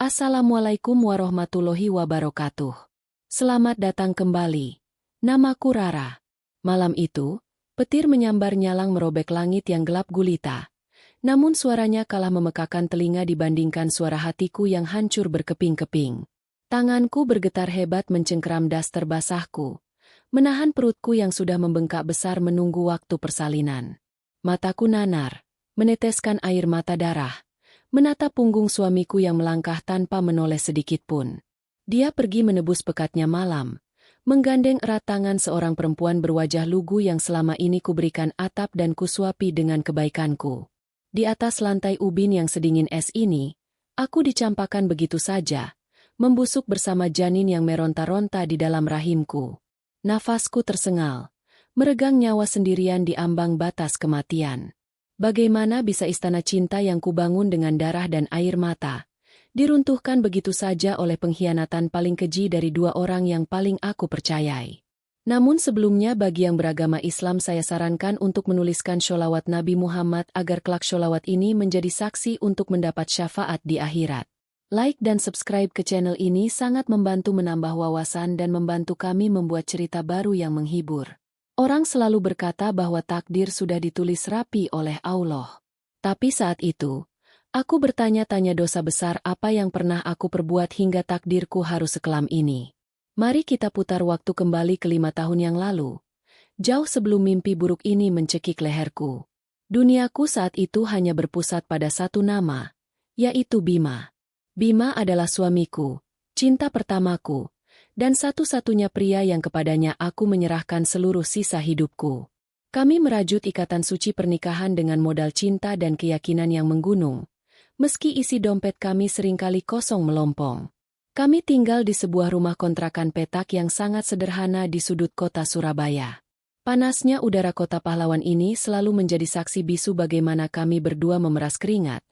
Assalamualaikum warahmatullahi wabarakatuh. Selamat datang kembali. Namaku Rara. Malam itu, petir menyambar nyalang merobek langit yang gelap gulita. Namun suaranya kalah memekakan telinga dibandingkan suara hatiku yang hancur berkeping-keping. Tanganku bergetar hebat mencengkeram daster basahku, menahan perutku yang sudah membengkak besar menunggu waktu persalinan. Mataku nanar, meneteskan air mata darah, menatap punggung suamiku yang melangkah tanpa menoleh sedikitpun. Dia pergi menebus pekatnya malam, menggandeng erat tangan seorang perempuan berwajah lugu yang selama ini kuberikan atap dan kusuapi dengan kebaikanku. Di atas lantai ubin yang sedingin es ini, aku dicampakkan begitu saja, membusuk bersama janin yang meronta-ronta di dalam rahimku. Nafasku tersengal, meregang nyawa sendirian di ambang batas kematian. Bagaimana bisa istana cinta yang kubangun dengan darah dan air mata diruntuhkan begitu saja oleh pengkhianatan paling keji dari dua orang yang paling aku percayai. Namun sebelumnya bagi yang beragama Islam saya sarankan untuk menuliskan sholawat Nabi Muhammad agar kelak sholawat ini menjadi saksi untuk mendapat syafaat di akhirat. Like dan subscribe ke channel ini sangat membantu menambah wawasan dan membantu kami membuat cerita baru yang menghibur. Orang selalu berkata bahwa takdir sudah ditulis rapi oleh Allah. Tapi saat itu, aku bertanya-tanya dosa besar apa yang pernah aku perbuat hingga takdirku harus sekelam ini. Mari kita putar waktu kembali ke 5 tahun yang lalu. Jauh sebelum mimpi buruk ini mencekik leherku. Duniaku saat itu hanya berpusat pada satu nama, yaitu Bima. Bima adalah suamiku, cinta pertamaku, dan satu-satunya pria yang kepadanya aku menyerahkan seluruh sisa hidupku. Kami merajut ikatan suci pernikahan dengan modal cinta dan keyakinan yang menggunung. Meski isi dompet kami seringkali kosong melompong. Kami tinggal di sebuah rumah kontrakan petak yang sangat sederhana di sudut kota Surabaya. Panasnya udara kota pahlawan ini selalu menjadi saksi bisu bagaimana kami berdua memeras keringat,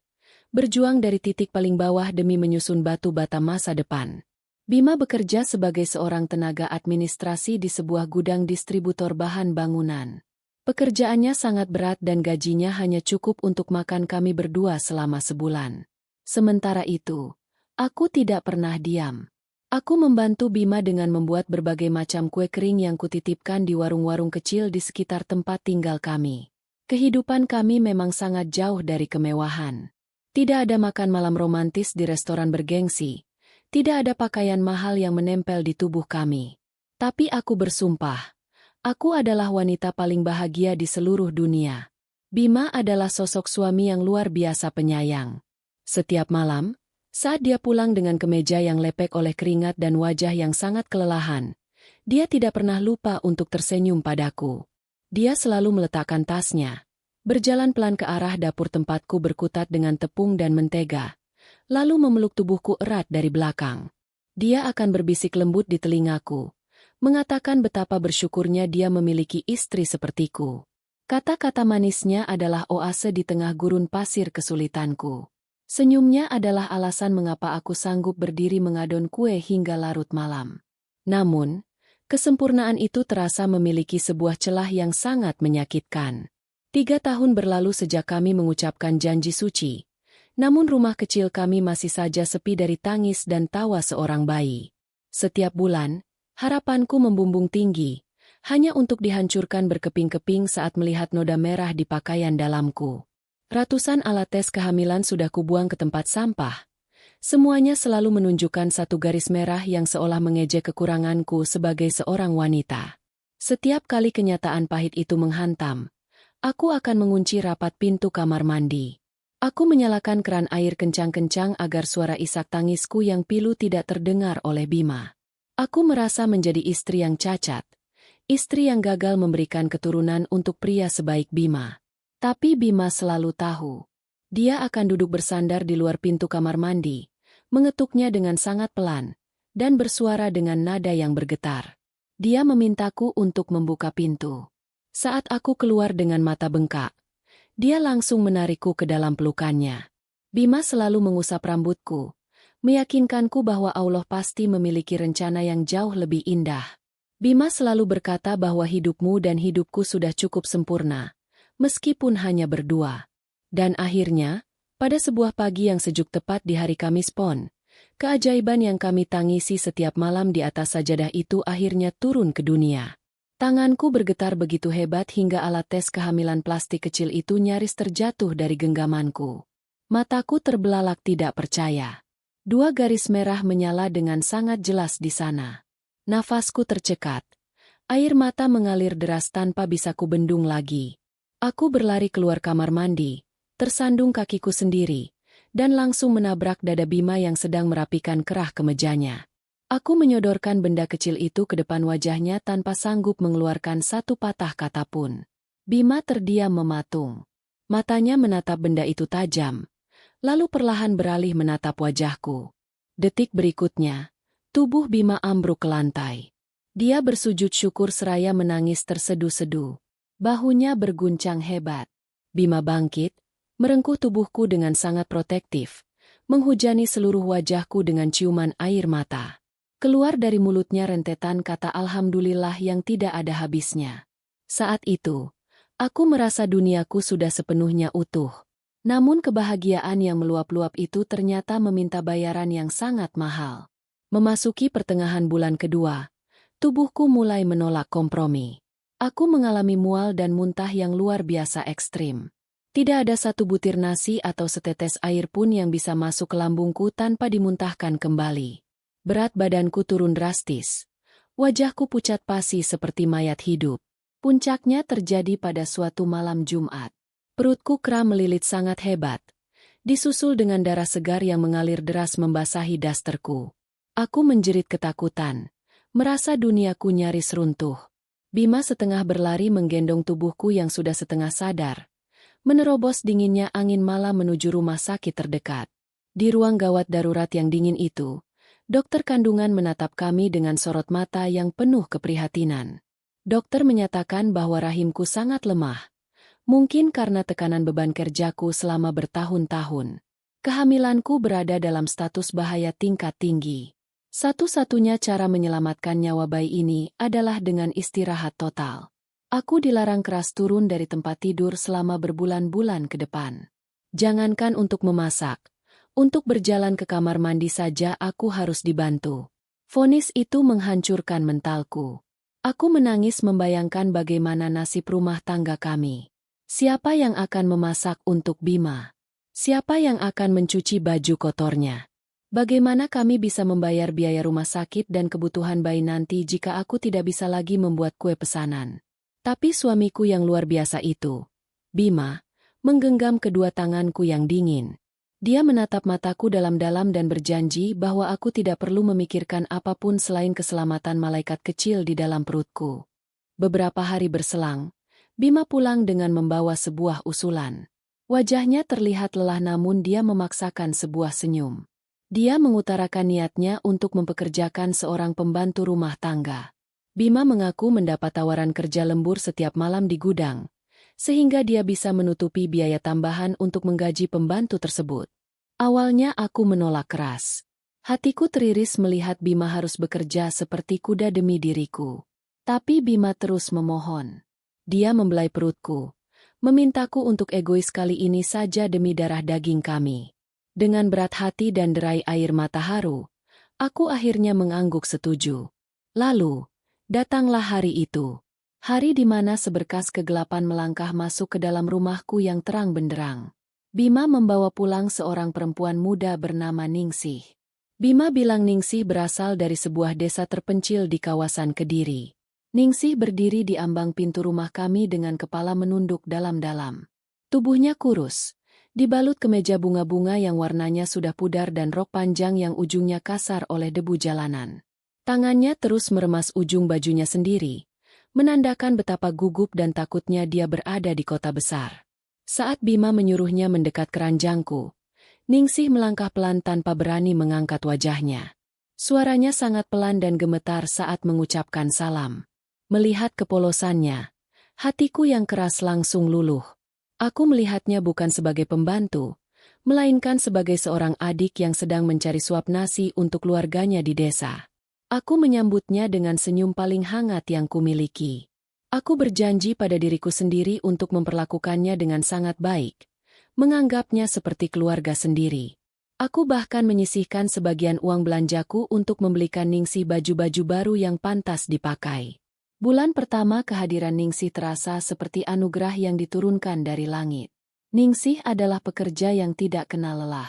berjuang dari titik paling bawah demi menyusun batu bata masa depan. Bima bekerja sebagai seorang tenaga administrasi di sebuah gudang distributor bahan bangunan. Pekerjaannya sangat berat dan gajinya hanya cukup untuk makan kami berdua selama sebulan. Sementara itu, aku tidak pernah diam. Aku membantu Bima dengan membuat berbagai macam kue kering yang kutitipkan di warung-warung kecil di sekitar tempat tinggal kami. Kehidupan kami memang sangat jauh dari kemewahan. Tidak ada makan malam romantis di restoran bergengsi. Tidak ada pakaian mahal yang menempel di tubuh kami. Tapi aku bersumpah, aku adalah wanita paling bahagia di seluruh dunia. Bima adalah sosok suami yang luar biasa penyayang. Setiap malam, saat dia pulang dengan kemeja yang lepek oleh keringat dan wajah yang sangat kelelahan, dia tidak pernah lupa untuk tersenyum padaku. Dia selalu meletakkan tasnya, berjalan pelan ke arah dapur tempatku berkutat dengan tepung dan mentega, lalu memeluk tubuhku erat dari belakang. Dia akan berbisik lembut di telingaku, mengatakan betapa bersyukurnya dia memiliki istri sepertiku. Kata-kata manisnya adalah oase di tengah gurun pasir kesulitanku. Senyumnya adalah alasan mengapa aku sanggup berdiri mengadon kue hingga larut malam. Namun, kesempurnaan itu terasa memiliki sebuah celah yang sangat menyakitkan. 3 tahun berlalu sejak kami mengucapkan janji suci. Namun rumah kecil kami masih saja sepi dari tangis dan tawa seorang bayi. Setiap bulan, harapanku membumbung tinggi, hanya untuk dihancurkan berkeping-keping saat melihat noda merah di pakaian dalamku. Ratusan alat tes kehamilan sudah kubuang ke tempat sampah. Semuanya selalu menunjukkan satu garis merah yang seolah mengejek kekuranganku sebagai seorang wanita. Setiap kali kenyataan pahit itu menghantam, aku akan mengunci rapat pintu kamar mandi. Aku menyalakan keran air kencang-kencang agar suara isak tangisku yang pilu tidak terdengar oleh Bima. Aku merasa menjadi istri yang cacat, istri yang gagal memberikan keturunan untuk pria sebaik Bima. Tapi Bima selalu tahu. Dia akan duduk bersandar di luar pintu kamar mandi, mengetuknya dengan sangat pelan, dan bersuara dengan nada yang bergetar. Dia memintaku untuk membuka pintu. Saat aku keluar dengan mata bengkak, dia langsung menarikku ke dalam pelukannya. Bima selalu mengusap rambutku, meyakinkanku bahwa Allah pasti memiliki rencana yang jauh lebih indah. Bima selalu berkata bahwa hidupmu dan hidupku sudah cukup sempurna, meskipun hanya berdua. Dan akhirnya, pada sebuah pagi yang sejuk tepat di hari Kamis Pon, Keajaiban yang kami tangisi setiap malam di atas sajadah itu akhirnya turun ke dunia. Tanganku bergetar begitu hebat hingga alat tes kehamilan plastik kecil itu nyaris terjatuh dari genggamanku. Mataku terbelalak tidak percaya. 2 garis merah menyala dengan sangat jelas di sana. Nafasku tercekat. Air mata mengalir deras tanpa bisa kubendung lagi. Aku berlari keluar kamar mandi, tersandung kakiku sendiri, dan langsung menabrak dada Bima yang sedang merapikan kerah kemejanya. Aku menyodorkan benda kecil itu ke depan wajahnya tanpa sanggup mengeluarkan satu patah kata pun. Bima terdiam mematung. Matanya menatap benda itu tajam, lalu perlahan beralih menatap wajahku. Detik berikutnya, tubuh Bima ambruk ke lantai. Dia bersujud syukur seraya menangis tersedu-sedu. Bahunya berguncang hebat. Bima bangkit, merengkuh tubuhku dengan sangat protektif, menghujani seluruh wajahku dengan ciuman air mata. Keluar dari mulutnya rentetan kata alhamdulillah yang tidak ada habisnya. Saat itu, aku merasa duniaku sudah sepenuhnya utuh. Namun kebahagiaan yang meluap-luap itu ternyata meminta bayaran yang sangat mahal. Memasuki pertengahan bulan kedua, tubuhku mulai menolak kompromi. Aku mengalami mual dan muntah yang luar biasa ekstrim. Tidak ada satu butir nasi atau setetes air pun yang bisa masuk ke lambungku tanpa dimuntahkan kembali. Berat badanku turun drastis. Wajahku pucat pasi seperti mayat hidup. Puncaknya terjadi pada suatu malam Jumat. Perutku kram melilit sangat hebat, disusul dengan darah segar yang mengalir deras membasahi dasterku. Aku menjerit ketakutan, merasa duniaku nyaris runtuh. Bima setengah berlari menggendong tubuhku yang sudah setengah sadar. Menerobos dinginnya angin malam menuju rumah sakit terdekat. Di ruang gawat darurat yang dingin itu, dokter kandungan menatap kami dengan sorot mata yang penuh keprihatinan. Dokter menyatakan bahwa rahimku sangat lemah, mungkin karena tekanan beban kerjaku selama bertahun-tahun. Kehamilanku berada dalam status bahaya tingkat tinggi. Satu-satunya cara menyelamatkan nyawa bayi ini adalah dengan istirahat total. Aku dilarang keras turun dari tempat tidur selama berbulan-bulan ke depan. Jangankan untuk memasak, untuk berjalan ke kamar mandi saja aku harus dibantu. Vonis itu menghancurkan mentalku. Aku menangis membayangkan bagaimana nasib rumah tangga kami. Siapa yang akan memasak untuk Bima? Siapa yang akan mencuci baju kotornya? Bagaimana kami bisa membayar biaya rumah sakit dan kebutuhan bayi nanti jika aku tidak bisa lagi membuat kue pesanan? Tapi suamiku yang luar biasa itu, Bima, menggenggam kedua tanganku yang dingin. Dia menatap mataku dalam-dalam dan berjanji bahwa aku tidak perlu memikirkan apapun selain keselamatan malaikat kecil di dalam perutku. Beberapa hari berselang, Bima pulang dengan membawa sebuah usulan. Wajahnya terlihat lelah namun dia memaksakan sebuah senyum. Dia mengutarakan niatnya untuk mempekerjakan seorang pembantu rumah tangga. Bima mengaku mendapat tawaran kerja lembur setiap malam di gudang, sehingga dia bisa menutupi biaya tambahan untuk menggaji pembantu tersebut. Awalnya aku menolak keras. Hatiku teriris melihat Bima harus bekerja seperti kuda demi diriku. Tapi Bima terus memohon. Dia membelai perutku, memintaku untuk egois kali ini saja demi darah daging kami. Dengan berat hati dan derai air mata haru, aku akhirnya mengangguk setuju. Lalu, datanglah hari itu. Hari di mana seberkas kegelapan melangkah masuk ke dalam rumahku yang terang benderang. Bima membawa pulang seorang perempuan muda bernama Ningsih. Bima bilang Ningsih berasal dari sebuah desa terpencil di kawasan Kediri. Ningsih berdiri di ambang pintu rumah kami dengan kepala menunduk dalam-dalam. Tubuhnya kurus, dibalut kemeja bunga-bunga yang warnanya sudah pudar dan rok panjang yang ujungnya kasar oleh debu jalanan. Tangannya terus meremas ujung bajunya sendiri, menandakan betapa gugup dan takutnya dia berada di kota besar. Saat Bima menyuruhnya mendekat keranjangku, Ningsih melangkah pelan tanpa berani mengangkat wajahnya. Suaranya sangat pelan dan gemetar saat mengucapkan salam. Melihat kepolosannya, hatiku yang keras langsung luluh. Aku melihatnya bukan sebagai pembantu, melainkan sebagai seorang adik yang sedang mencari suap nasi untuk keluarganya di desa. Aku menyambutnya dengan senyum paling hangat yang kumiliki. Aku berjanji pada diriku sendiri untuk memperlakukannya dengan sangat baik, menganggapnya seperti keluarga sendiri. Aku bahkan menyisihkan sebagian uang belanjaku untuk membelikan Ningsih baju-baju baru yang pantas dipakai. Bulan pertama kehadiran Ningsih terasa seperti anugerah yang diturunkan dari langit. Ningsih adalah pekerja yang tidak kenal lelah.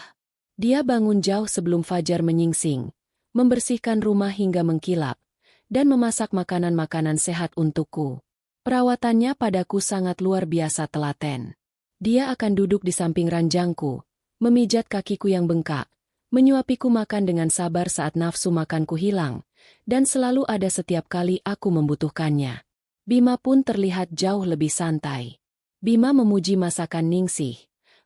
Dia bangun jauh sebelum fajar menyingsing, membersihkan rumah hingga mengkilap, dan memasak makanan-makanan sehat untukku. Perawatannya padaku sangat luar biasa telaten. Dia akan duduk di samping ranjangku, memijat kakiku yang bengkak, menyuapiku makan dengan sabar saat nafsu makanku hilang, dan selalu ada setiap kali aku membutuhkannya. Bima pun terlihat jauh lebih santai. Bima memuji masakan Ningsih,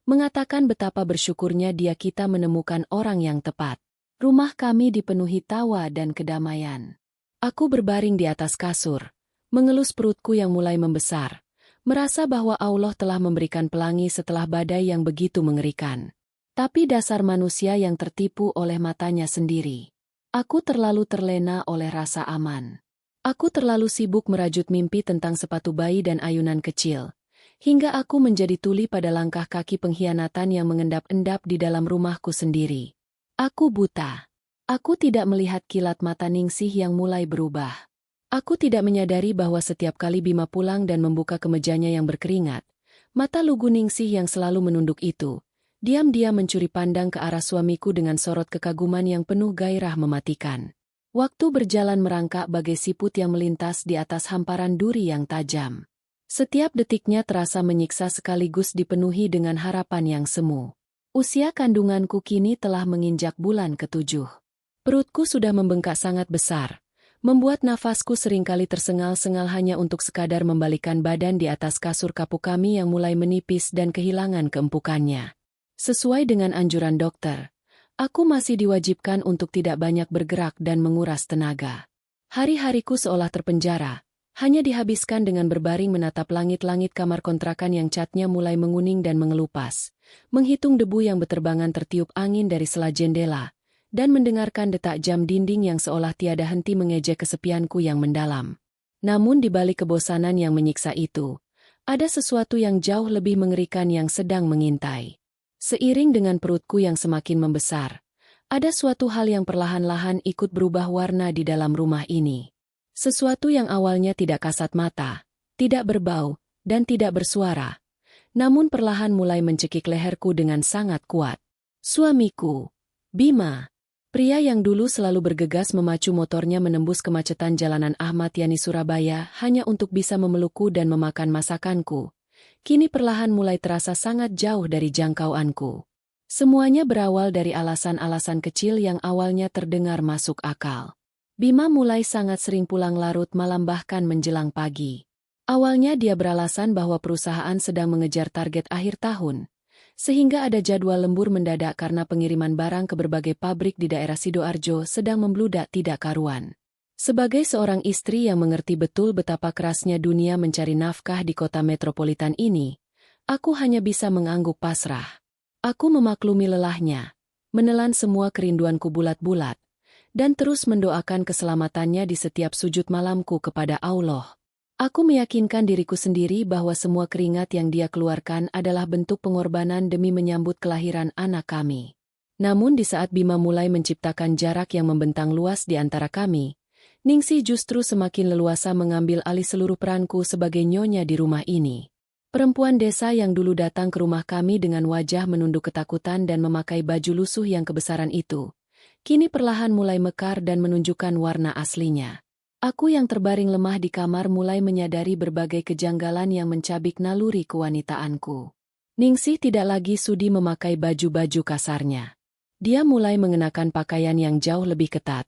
mengatakan betapa bersyukurnya kita menemukan orang yang tepat. Rumah kami dipenuhi tawa dan kedamaian. Aku berbaring di atas kasur, mengelus perutku yang mulai membesar, merasa bahwa Allah telah memberikan pelangi setelah badai yang begitu mengerikan. Tapi dasar manusia yang tertipu oleh matanya sendiri. Aku terlalu terlena oleh rasa aman. Aku terlalu sibuk merajut mimpi tentang sepatu bayi dan ayunan kecil, hingga aku menjadi tuli pada langkah kaki pengkhianatan yang mengendap-endap di dalam rumahku sendiri. Aku buta. Aku tidak melihat kilat mata Ningsih yang mulai berubah. Aku tidak menyadari bahwa setiap kali Bima pulang dan membuka kemejanya yang berkeringat, mata lugu Ningsih yang selalu menunduk itu diam-diam mencuri pandang ke arah suamiku dengan sorot kekaguman yang penuh gairah mematikan. Waktu berjalan merangkak bagai siput yang melintas di atas hamparan duri yang tajam. Setiap detiknya terasa menyiksa sekaligus dipenuhi dengan harapan yang semu. Usia kandunganku kini telah menginjak bulan ke-7. Perutku sudah membengkak sangat besar, membuat nafasku seringkali tersengal-sengal hanya untuk sekadar membalikan badan di atas kasur kapuk kami yang mulai menipis dan kehilangan keempukannya. Sesuai dengan anjuran dokter, aku masih diwajibkan untuk tidak banyak bergerak dan menguras tenaga. Hari-hariku seolah terpenjara, hanya dihabiskan dengan berbaring menatap langit-langit kamar kontrakan yang catnya mulai menguning dan mengelupas, menghitung debu yang beterbangan tertiup angin dari sela jendela, dan mendengarkan detak jam dinding yang seolah tiada henti mengejek kesepianku yang mendalam. Namun di balik kebosanan yang menyiksa itu, ada sesuatu yang jauh lebih mengerikan yang sedang mengintai. Seiring dengan perutku yang semakin membesar, ada suatu hal yang perlahan-lahan ikut berubah warna di dalam rumah ini. Sesuatu yang awalnya tidak kasat mata, tidak berbau, dan tidak bersuara, namun perlahan mulai mencekik leherku dengan sangat kuat. Suamiku, Bima, pria yang dulu selalu bergegas memacu motornya menembus kemacetan jalanan Ahmad Yani Surabaya hanya untuk bisa memelukku dan memakan masakanku, kini perlahan mulai terasa sangat jauh dari jangkauanku. Semuanya berawal dari alasan-alasan kecil yang awalnya terdengar masuk akal. Bima mulai sangat sering pulang larut malam bahkan menjelang pagi. Awalnya dia beralasan bahwa perusahaan sedang mengejar target akhir tahun, sehingga ada jadwal lembur mendadak karena pengiriman barang ke berbagai pabrik di daerah Sidoarjo sedang membludak tidak karuan. Sebagai seorang istri yang mengerti betul betapa kerasnya dunia mencari nafkah di kota metropolitan ini, aku hanya bisa mengangguk pasrah. Aku memaklumi lelahnya, menelan semua kerinduanku bulat-bulat, dan terus mendoakan keselamatannya di setiap sujud malamku kepada Allah. Aku meyakinkan diriku sendiri bahwa semua keringat yang dia keluarkan adalah bentuk pengorbanan demi menyambut kelahiran anak kami. Namun di saat Bima mulai menciptakan jarak yang membentang luas di antara kami, Ningsih justru semakin leluasa mengambil alih seluruh peranku sebagai nyonya di rumah ini. Perempuan desa yang dulu datang ke rumah kami dengan wajah menunduk ketakutan dan memakai baju lusuh yang kebesaran itu, kini perlahan mulai mekar dan menunjukkan warna aslinya. Aku yang terbaring lemah di kamar mulai menyadari berbagai kejanggalan yang mencabik naluri kewanitaanku. Ningsih tidak lagi sudi memakai baju-baju kasarnya. Dia mulai mengenakan pakaian yang jauh lebih ketat,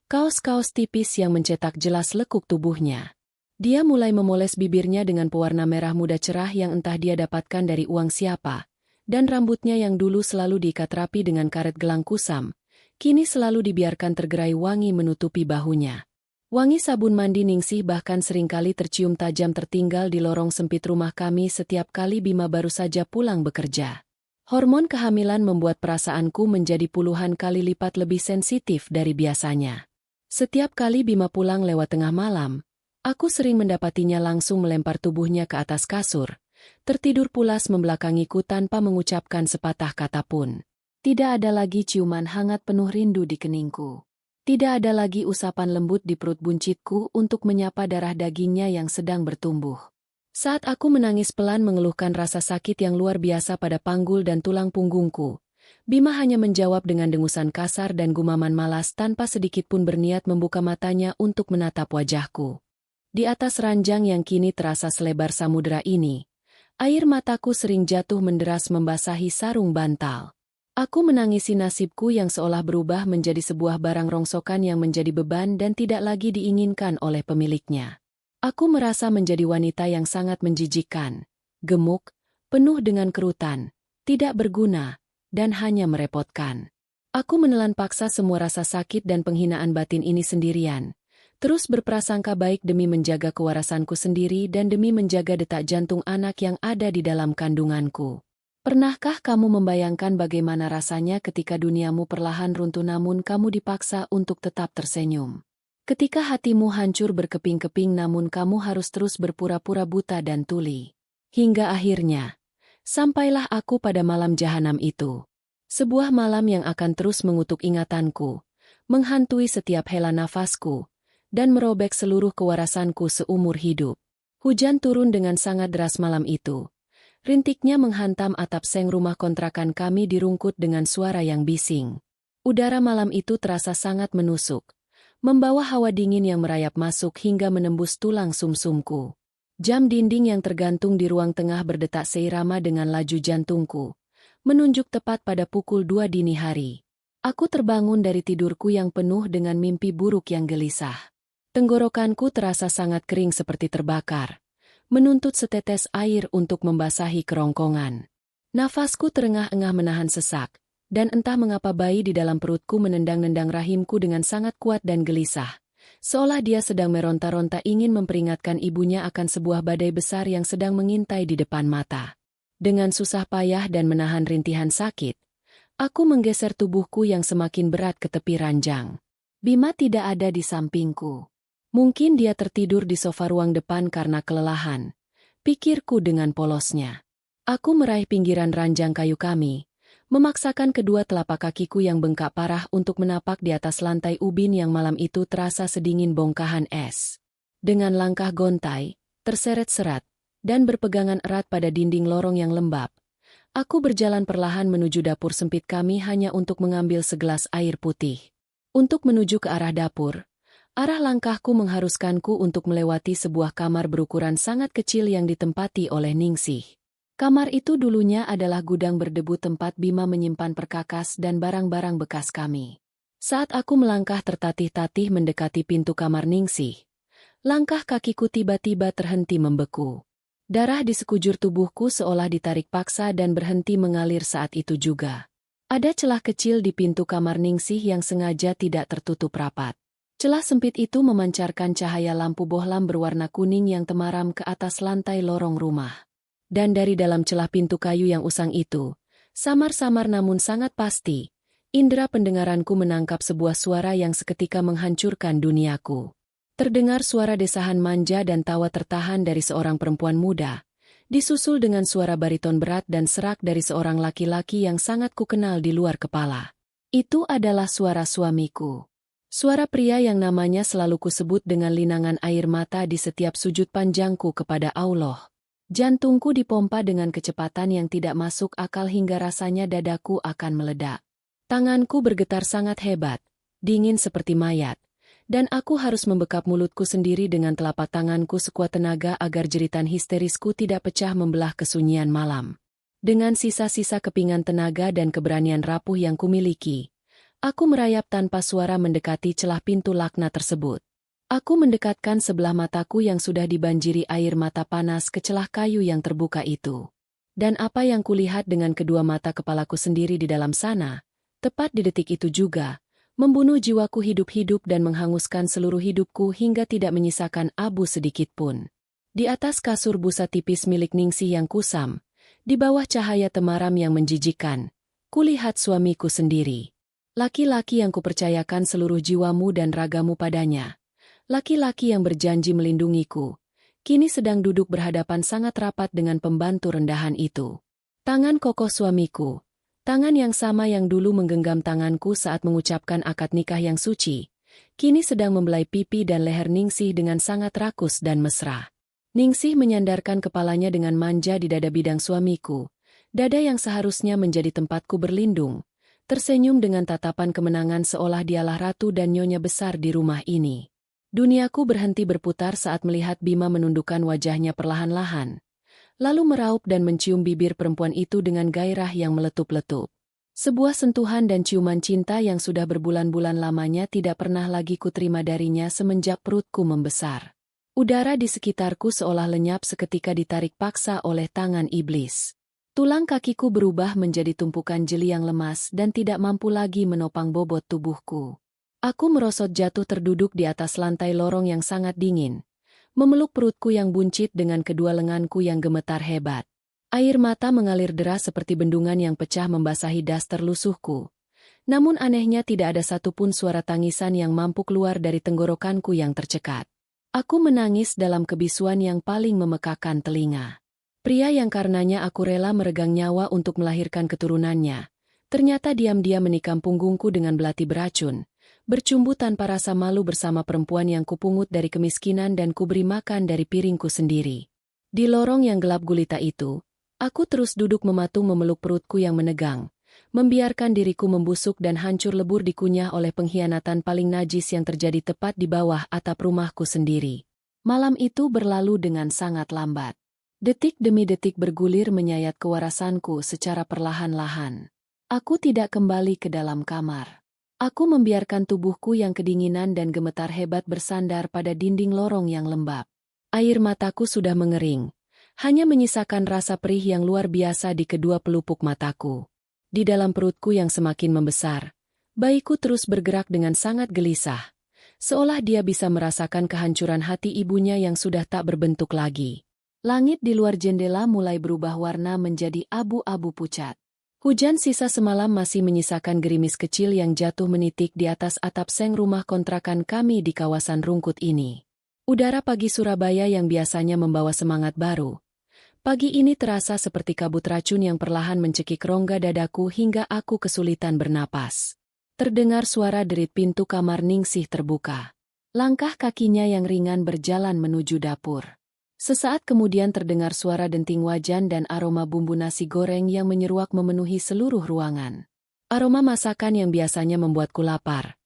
kaos-kaos tipis yang mencetak jelas lekuk tubuhnya. Dia mulai memoles bibirnya dengan pewarna merah muda cerah yang entah dia dapatkan dari uang siapa, dan rambutnya yang dulu selalu diikat rapi dengan karet gelang kusam, kini selalu dibiarkan tergerai wangi menutupi bahunya. Wangi sabun mandi Ningsih bahkan seringkali tercium tajam tertinggal di lorong sempit rumah kami setiap kali Bima baru saja pulang bekerja. Hormon kehamilan membuat perasaanku menjadi puluhan kali lipat lebih sensitif dari biasanya. Setiap kali Bima pulang lewat tengah malam, aku sering mendapatinya langsung melempar tubuhnya ke atas kasur, tertidur pulas membelakangiku tanpa mengucapkan sepatah kata pun. Tidak ada lagi ciuman hangat penuh rindu di keningku. Tidak ada lagi usapan lembut di perut buncitku untuk menyapa darah dagingnya yang sedang bertumbuh. Saat aku menangis pelan mengeluhkan rasa sakit yang luar biasa pada panggul dan tulang punggungku, Bima hanya menjawab dengan dengusan kasar dan gumaman malas tanpa sedikitpun berniat membuka matanya untuk menatap wajahku. Di atas ranjang yang kini terasa selebar samudera ini, air mataku sering jatuh menderas membasahi sarung bantal. Aku menangisi nasibku yang seolah berubah menjadi sebuah barang rongsokan yang menjadi beban dan tidak lagi diinginkan oleh pemiliknya. Aku merasa menjadi wanita yang sangat menjijikkan, gemuk, penuh dengan kerutan, tidak berguna, dan hanya merepotkan. Aku menelan paksa semua rasa sakit dan penghinaan batin ini sendirian, terus berprasangka baik demi menjaga kewarasanku sendiri dan demi menjaga detak jantung anak yang ada di dalam kandunganku. Pernahkah kamu membayangkan bagaimana rasanya ketika duniamu perlahan runtuh namun kamu dipaksa untuk tetap tersenyum? Ketika hatimu hancur berkeping-keping namun kamu harus terus berpura-pura buta dan tuli. Hingga akhirnya, sampailah aku pada malam jahanam itu. Sebuah malam yang akan terus mengutuk ingatanku, menghantui setiap hela nafasku, dan merobek seluruh kewarasanku seumur hidup. Hujan turun dengan sangat deras malam itu. Rintiknya menghantam atap seng rumah kontrakan kami dirungkut dengan suara yang bising. Udara malam itu terasa sangat menusuk, membawa hawa dingin yang merayap masuk hingga menembus tulang sumsumku. Jam dinding yang tergantung di ruang tengah berdetak seirama dengan laju jantungku, menunjuk tepat pada pukul 2 dini hari. Aku terbangun dari tidurku yang penuh dengan mimpi buruk yang gelisah. Tenggorokanku terasa sangat kering seperti terbakar, menuntut setetes air untuk membasahi kerongkongan. Nafasku terengah-engah menahan sesak, dan entah mengapa bayi di dalam perutku menendang-nendang rahimku dengan sangat kuat dan gelisah, seolah dia sedang meronta-ronta ingin memperingatkan ibunya akan sebuah badai besar yang sedang mengintai di depan mata. Dengan susah payah dan menahan rintihan sakit, aku menggeser tubuhku yang semakin berat ke tepi ranjang. Bima tidak ada di sampingku. Mungkin dia tertidur di sofa ruang depan karena kelelahan, pikirku dengan polosnya. Aku meraih pinggiran ranjang kayu kami, memaksakan kedua telapak kakiku yang bengkak parah untuk menapak di atas lantai ubin yang malam itu terasa sedingin bongkahan es. Dengan langkah gontai, terseret-serat, dan berpegangan erat pada dinding lorong yang lembab, aku berjalan perlahan menuju dapur sempit kami hanya untuk mengambil segelas air putih. Untuk menuju ke arah dapur, arah langkahku mengharuskanku untuk melewati sebuah kamar berukuran sangat kecil yang ditempati oleh Ningsih. Kamar itu dulunya adalah gudang berdebu tempat Bima menyimpan perkakas dan barang-barang bekas kami. Saat aku melangkah tertatih-tatih mendekati pintu kamar Ningsih, langkah kakiku tiba-tiba terhenti membeku. Darah di sekujur tubuhku seolah ditarik paksa dan berhenti mengalir saat itu juga. Ada celah kecil di pintu kamar Ningsih yang sengaja tidak tertutup rapat. Celah sempit itu memancarkan cahaya lampu bohlam berwarna kuning yang temaram ke atas lantai lorong rumah. Dan dari dalam celah pintu kayu yang usang itu, samar-samar namun sangat pasti, indera pendengaranku menangkap sebuah suara yang seketika menghancurkan duniaku. Terdengar suara desahan manja dan tawa tertahan dari seorang perempuan muda, disusul dengan suara bariton berat dan serak dari seorang laki-laki yang sangat kukenal di luar kepala. Itu adalah suara suamiku. Suara pria yang namanya selalu kusebut dengan linangan air mata di setiap sujud panjangku kepada Allah. Jantungku dipompa dengan kecepatan yang tidak masuk akal hingga rasanya dadaku akan meledak. Tanganku bergetar sangat hebat, dingin seperti mayat, dan aku harus membekap mulutku sendiri dengan telapak tanganku sekuat tenaga agar jeritan histerisku tidak pecah membelah kesunyian malam. Dengan sisa-sisa kepingan tenaga dan keberanian rapuh yang kumiliki, aku merayap tanpa suara mendekati celah pintu laknat tersebut. Aku mendekatkan sebelah mataku yang sudah dibanjiri air mata panas ke celah kayu yang terbuka itu. Dan apa yang kulihat dengan kedua mata kepalaku sendiri di dalam sana, tepat di detik itu juga, membunuh jiwaku hidup-hidup dan menghanguskan seluruh hidupku hingga tidak menyisakan abu sedikit pun. Di atas kasur busa tipis milik Ningsih yang kusam, di bawah cahaya temaram yang menjijikkan, kulihat suamiku sendiri. Laki-laki yang kupercayakan seluruh jiwamu dan ragamu padanya. Laki-laki yang berjanji melindungiku, kini sedang duduk berhadapan sangat rapat dengan pembantu rendahan itu. Tangan kokoh suamiku, Tangan yang sama yang dulu menggenggam tanganku saat mengucapkan akad nikah yang suci, kini sedang membelai pipi dan leher Ningsih dengan sangat rakus dan mesra. Ningsih menyandarkan kepalanya dengan manja di dada bidang suamiku, dada yang seharusnya menjadi tempatku berlindung, tersenyum dengan tatapan kemenangan seolah dialah ratu dan nyonya besar di rumah ini. Duniaku berhenti berputar saat melihat Bima menundukkan wajahnya perlahan-lahan, lalu meraup dan mencium bibir perempuan itu dengan gairah yang meletup-letup. Sebuah sentuhan dan ciuman cinta yang sudah berbulan-bulan lamanya tidak pernah lagi kuterima darinya semenjak perutku membesar. Udara di sekitarku seolah lenyap seketika ditarik paksa oleh tangan iblis. Tulang kakiku berubah menjadi tumpukan jeli yang lemas dan tidak mampu lagi menopang bobot tubuhku. Aku merosot jatuh terduduk di atas lantai lorong yang sangat dingin, memeluk perutku yang buncit dengan kedua lenganku yang gemetar hebat. Air mata mengalir deras seperti bendungan yang pecah membasahi daster lusuhku. Namun anehnya tidak ada satupun suara tangisan yang mampu keluar dari tenggorokanku yang tercekat. Aku menangis dalam kebisuan yang paling memekakan telinga. Pria yang karenanya aku rela meregang nyawa untuk melahirkan keturunannya, ternyata diam-diam menikam punggungku dengan belati beracun, bercumbu tanpa rasa malu bersama perempuan yang kupungut dari kemiskinan dan kuberi makan dari piringku sendiri. Di lorong yang gelap gulita itu, aku terus duduk mematung memeluk perutku yang menegang, membiarkan diriku membusuk dan hancur lebur dikunyah oleh pengkhianatan paling najis yang terjadi tepat di bawah atap rumahku sendiri. Malam itu berlalu dengan sangat lambat. Detik demi detik bergulir menyayat kewarasanku secara perlahan-lahan. Aku tidak kembali ke dalam kamar. Aku membiarkan tubuhku yang kedinginan dan gemetar hebat bersandar pada dinding lorong yang lembab. Air mataku sudah mengering, hanya menyisakan rasa perih yang luar biasa di kedua pelupuk mataku. Di dalam perutku yang semakin membesar, bayiku terus bergerak dengan sangat gelisah, seolah dia bisa merasakan kehancuran hati ibunya yang sudah tak berbentuk lagi. Langit di luar jendela mulai berubah warna menjadi abu-abu pucat. Hujan sisa semalam masih menyisakan gerimis kecil yang jatuh menitik di atas atap seng rumah kontrakan kami di kawasan Rungkut ini. Udara pagi Surabaya yang biasanya membawa semangat baru, pagi ini terasa seperti kabut racun yang perlahan mencekik rongga dadaku hingga aku kesulitan bernapas. Terdengar suara derit pintu kamar Ningsih terbuka. Langkah kakinya yang ringan berjalan menuju dapur. Sesaat kemudian terdengar suara denting wajan dan aroma bumbu nasi goreng yang menyeruak memenuhi seluruh ruangan. Aroma masakan yang biasanya membuatku lapar,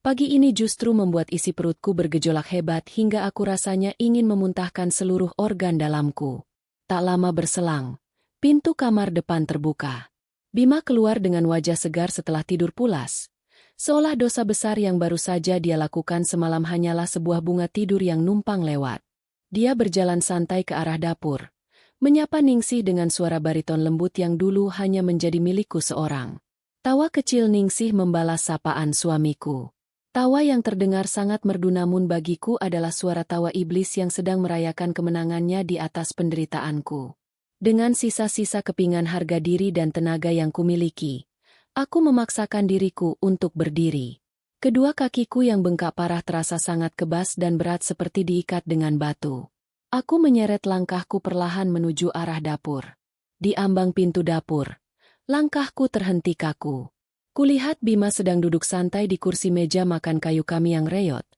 pagi ini justru membuat isi perutku bergejolak hebat hingga aku rasanya ingin memuntahkan seluruh organ dalamku. Tak lama berselang, pintu kamar depan terbuka. Bima keluar dengan wajah segar setelah tidur pulas, seolah dosa besar yang baru saja dia lakukan semalam hanyalah sebuah bunga tidur yang numpang lewat. Dia berjalan santai ke arah dapur, menyapa Ningsih dengan suara bariton lembut yang dulu hanya menjadi milikku seorang. Tawa kecil Ningsih membalas sapaan suamiku. Tawa yang terdengar sangat merdu namun bagiku adalah suara tawa iblis yang sedang merayakan kemenangannya di atas penderitaanku. Dengan sisa-sisa kepingan harga diri dan tenaga yang kumiliki, aku memaksakan diriku untuk berdiri. Kedua kakiku yang bengkak parah terasa sangat kebas dan berat seperti diikat dengan batu. Aku menyeret langkahku perlahan menuju arah dapur. Di ambang pintu dapur, langkahku terhenti kaku. Kulihat Bima sedang duduk santai di kursi meja makan kayu kami yang reyot.